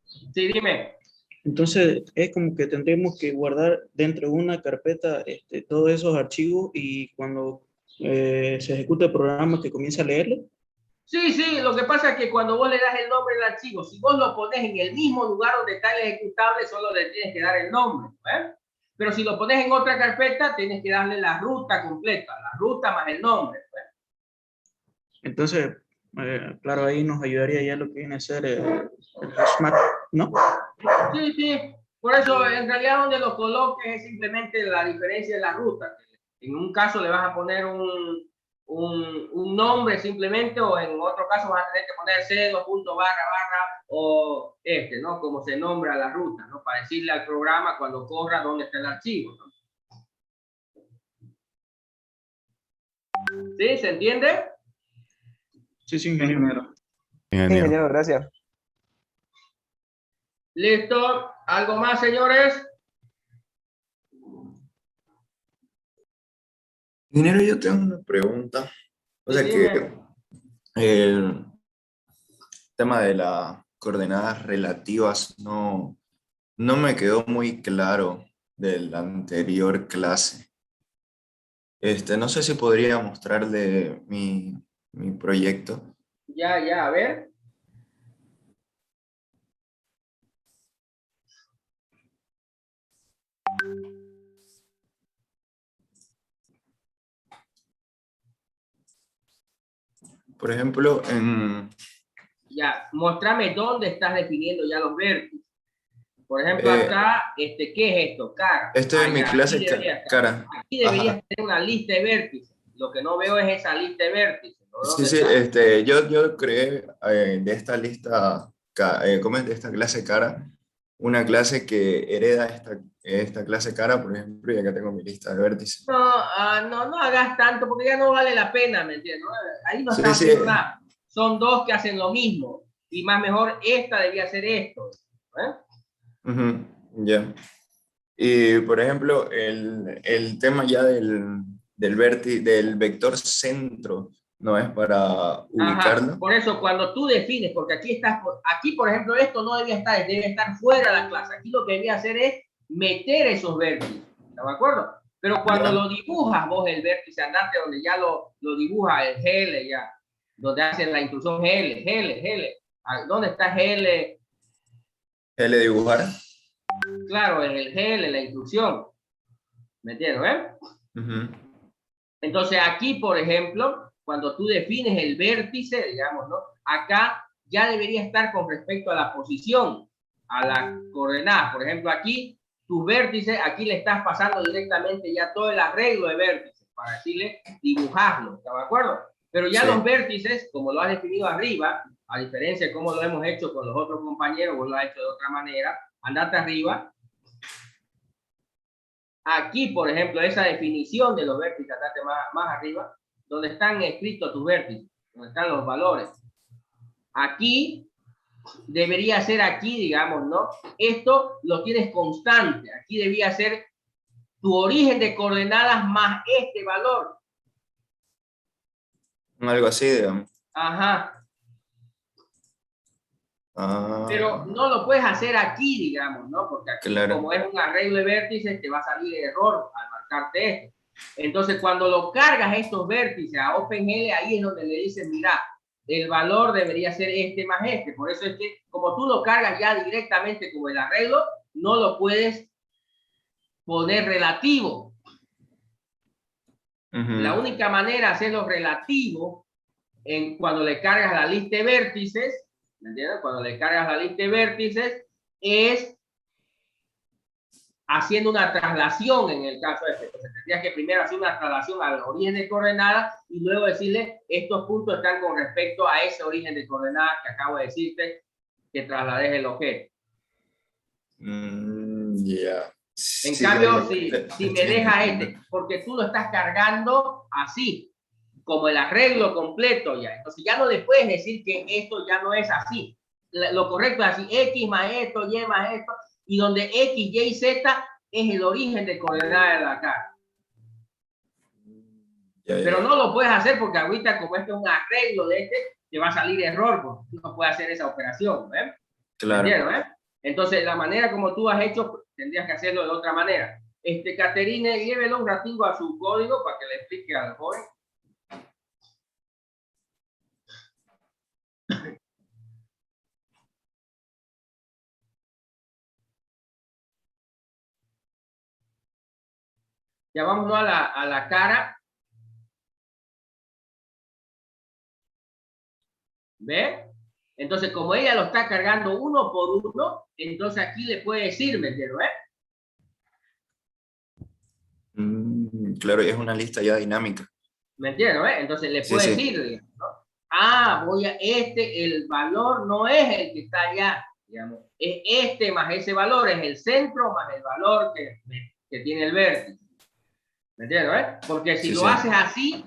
Sí, dime. Entonces, es como que tendremos que guardar dentro de una carpeta todos esos archivos y cuando se ejecute el programa que comience a leerlo. Sí, sí, lo que pasa es que cuando vos le das el nombre del archivo, si vos lo pones en el mismo lugar donde está el ejecutable, solo le tienes que dar el nombre, ¿eh? Pero si lo pones en otra carpeta, tienes que darle la ruta completa, la ruta más el nombre, ¿eh? Entonces, claro, ahí nos ayudaría ya lo que viene a ser el Smart, ¿no? Sí, sí. Por eso, en realidad, donde lo coloques es simplemente la diferencia de la ruta. En un caso le vas a poner un nombre simplemente, o en otro caso vas a tener que poner c2.// o ¿no? Como se nombra la ruta, ¿no? Para decirle al programa cuando corra dónde está el archivo, ¿no? ¿Sí? ¿Se entiende? Sí, sí, ingeniero. Ingeniero, gracias. ¿Listo? ¿Algo más, señores? Ingeniero, yo tengo una pregunta. O sea que el tema de las coordenadas relativas no me quedó muy claro de la anterior clase. No sé si podría mostrarle mi proyecto. Ya, a ver. Por ejemplo, en... Ya, muéstrame dónde estás definiendo ya los vértices. Por ejemplo, acá, ¿qué es esto? Cara. Esto es mi clase cara. Aquí deberías tener una lista de vértices. Lo que no veo es esa lista de vértices, ¿no? Sí, sí, yo creé de esta lista, ¿cómo es? De esta clase cara, una clase que hereda esta clase cara, por ejemplo, y acá tengo mi lista de vértices. No hagas tanto porque ya no vale la pena, ¿me entiendes? Ahí no Sí, está sí. haciendo nada. Son dos que hacen lo mismo. Y más mejor, esta debía hacer esto. Ya. Y, por ejemplo, el tema ya del vector centro, ¿no es para ubicarlo? Ajá, por eso cuando tú defines, porque aquí por ejemplo esto no debe estar fuera de la clase. Aquí lo que debía hacer es meter esos vértices, ¿está de acuerdo? Pero cuando lo dibujas vos el vértice andante, donde ya lo dibuja el GL ya, donde hacen la instrucción GL. ¿Dónde está GL? GL dibujar. Claro, en el GL, la instrucción. ¿Me entiendes, Entonces aquí, por ejemplo, cuando tú defines el vértice, digamos, ¿no? Acá ya debería estar con respecto a la posición, a la coordenada. Por ejemplo, aquí, tus vértices, aquí le estás pasando directamente ya todo el arreglo de vértices, para decirle dibujarlo, ¿está de acuerdo? Pero ya los vértices, como lo has definido arriba, a diferencia de cómo lo hemos hecho con los otros compañeros, vos lo has hecho de otra manera, andate arriba. Aquí, por ejemplo, esa definición de los vértices, andate más arriba, donde están escritos tus vértices, donde están los valores. Aquí debería ser aquí, digamos, ¿no? Esto lo tienes constante. Aquí debía ser tu origen de coordenadas más este valor. Algo así, digamos. Ajá. Ah, Pero no lo puedes hacer aquí, digamos, ¿no? Porque aquí, claro. como es un arreglo de vértices, te va a salir error al marcarte esto. Entonces, cuando lo cargas estos vértices a OpenGL, ahí es donde le dices, mira, el valor debería ser este más este. Por eso es que, como tú lo cargas ya directamente como el arreglo, no lo puedes poner relativo. La única manera de hacerlo relativo cuando le cargas la lista de vértices, ¿me entiendes? Cuando le cargas la lista de vértices es haciendo una traslación en el caso este. Entonces tendrías que primero hacer una traslación al origen de coordenadas y luego decirle estos puntos están con respecto a ese origen de coordenadas que acabo de decirte que traslades el objeto. Ya. En Sí, cambio, ya. si me dejas este, porque tú lo estás cargando así, como el arreglo completo ya. Entonces ya no le puedes decir que esto ya no es así. Lo correcto es así, X más esto, Y más esto, y donde X, Y y Z es el origen de coordenadas de la cara. Pero no lo puedes hacer porque ahorita como este es un arreglo de este, te va a salir error porque tú no puedes hacer esa operación. ¿Eh? Claro. ¿Eh? Entonces la manera como tú has hecho, tendrías que hacerlo de otra manera. Caterine, llévelo un ratito a su código para que le explique al joven. Ya vamos a la cara. ¿Ve? Entonces, como ella lo está cargando uno por uno, entonces aquí le puede decir, ¿me entiendes? Claro, y es una lista ya dinámica. ¿Me entiendes? Entonces le puede decir, digamos, ¿no? Ah, el valor no es el que está allá, digamos, es este más ese valor, es el centro más el valor que tiene el vértice. ¿Me entiendes? Porque si lo haces así,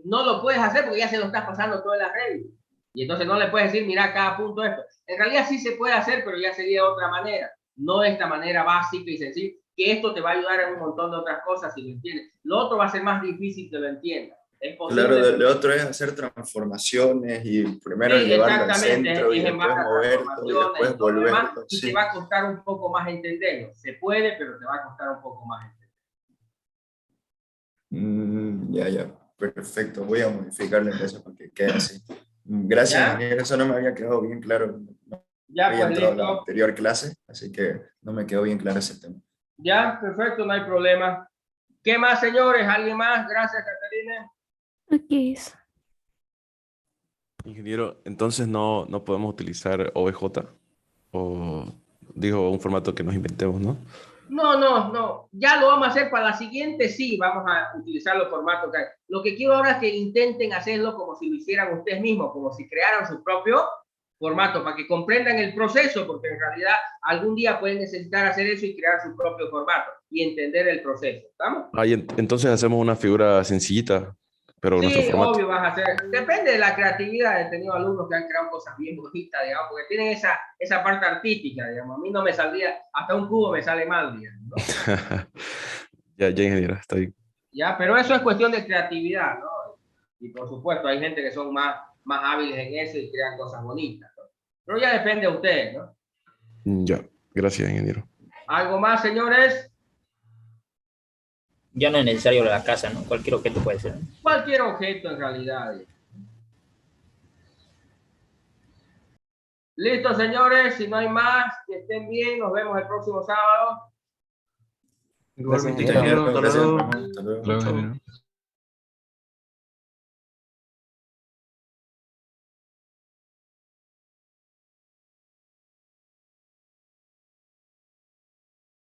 no lo puedes hacer porque ya se lo estás pasando todo el arreglo. Y entonces no le puedes decir, mira cada punto esto. En realidad sí se puede hacer, pero ya sería de otra manera. No de esta manera básica y sencilla, que esto te va a ayudar en un montón de otras cosas si lo entiendes. Lo otro va a ser más difícil que lo entiendas. Es posible. Claro, lo otro es hacer transformaciones y primero llevarlo al centro y después moverlo y después volverlo. Y te va a costar un poco más entenderlo. Se puede, pero te va a costar un poco más entenderlo. Ya, perfecto. Voy a modificarlo entonces para que quede así. Gracias, ingeniero. Eso no me había quedado bien claro. Ya, había pues entrado en listo. la anterior clase, así que no me quedó bien claro ese tema. Ya, perfecto, no hay problema. ¿Qué más, señores? ¿Alguien más? Gracias, Caterina. Aquí. Ingeniero, entonces no podemos utilizar OBJ o digo un formato que nos inventemos, ¿no? No. Ya lo vamos a hacer para la siguiente, sí, vamos a utilizar los formatos que hay. Lo que quiero ahora es que intenten hacerlo como si lo hicieran ustedes mismos, como si crearan su propio formato, para que comprendan el proceso, porque en realidad algún día pueden necesitar hacer eso y crear su propio formato y entender el proceso. ¿Estamos? Entonces hacemos una figura sencillita, pero nuestro Sí, formato. obvio vas a hacer. Depende de la creatividad. He tenido alumnos que han creado cosas bien bonitas, digamos, porque tienen esa parte artística, digamos. A mí no me saldría, hasta un cubo me sale mal, digamos, ¿no? ya, ingeniero, está bien. Ya, pero eso es cuestión de creatividad, ¿no? Y por supuesto, hay gente que son más hábiles en eso y crean cosas bonitas, ¿no? Pero ya depende de ustedes, ¿no? Ya, gracias, ingeniero. ¿Algo más, señores? Ya no es necesario la casa, ¿no? Cualquier objeto puede ser. Cualquier objeto, en realidad. Listo, señores. Si no hay más, que estén bien. Nos vemos el próximo sábado. Igualmente, Gracias, ingeniero. Hasta luego. Hasta luego.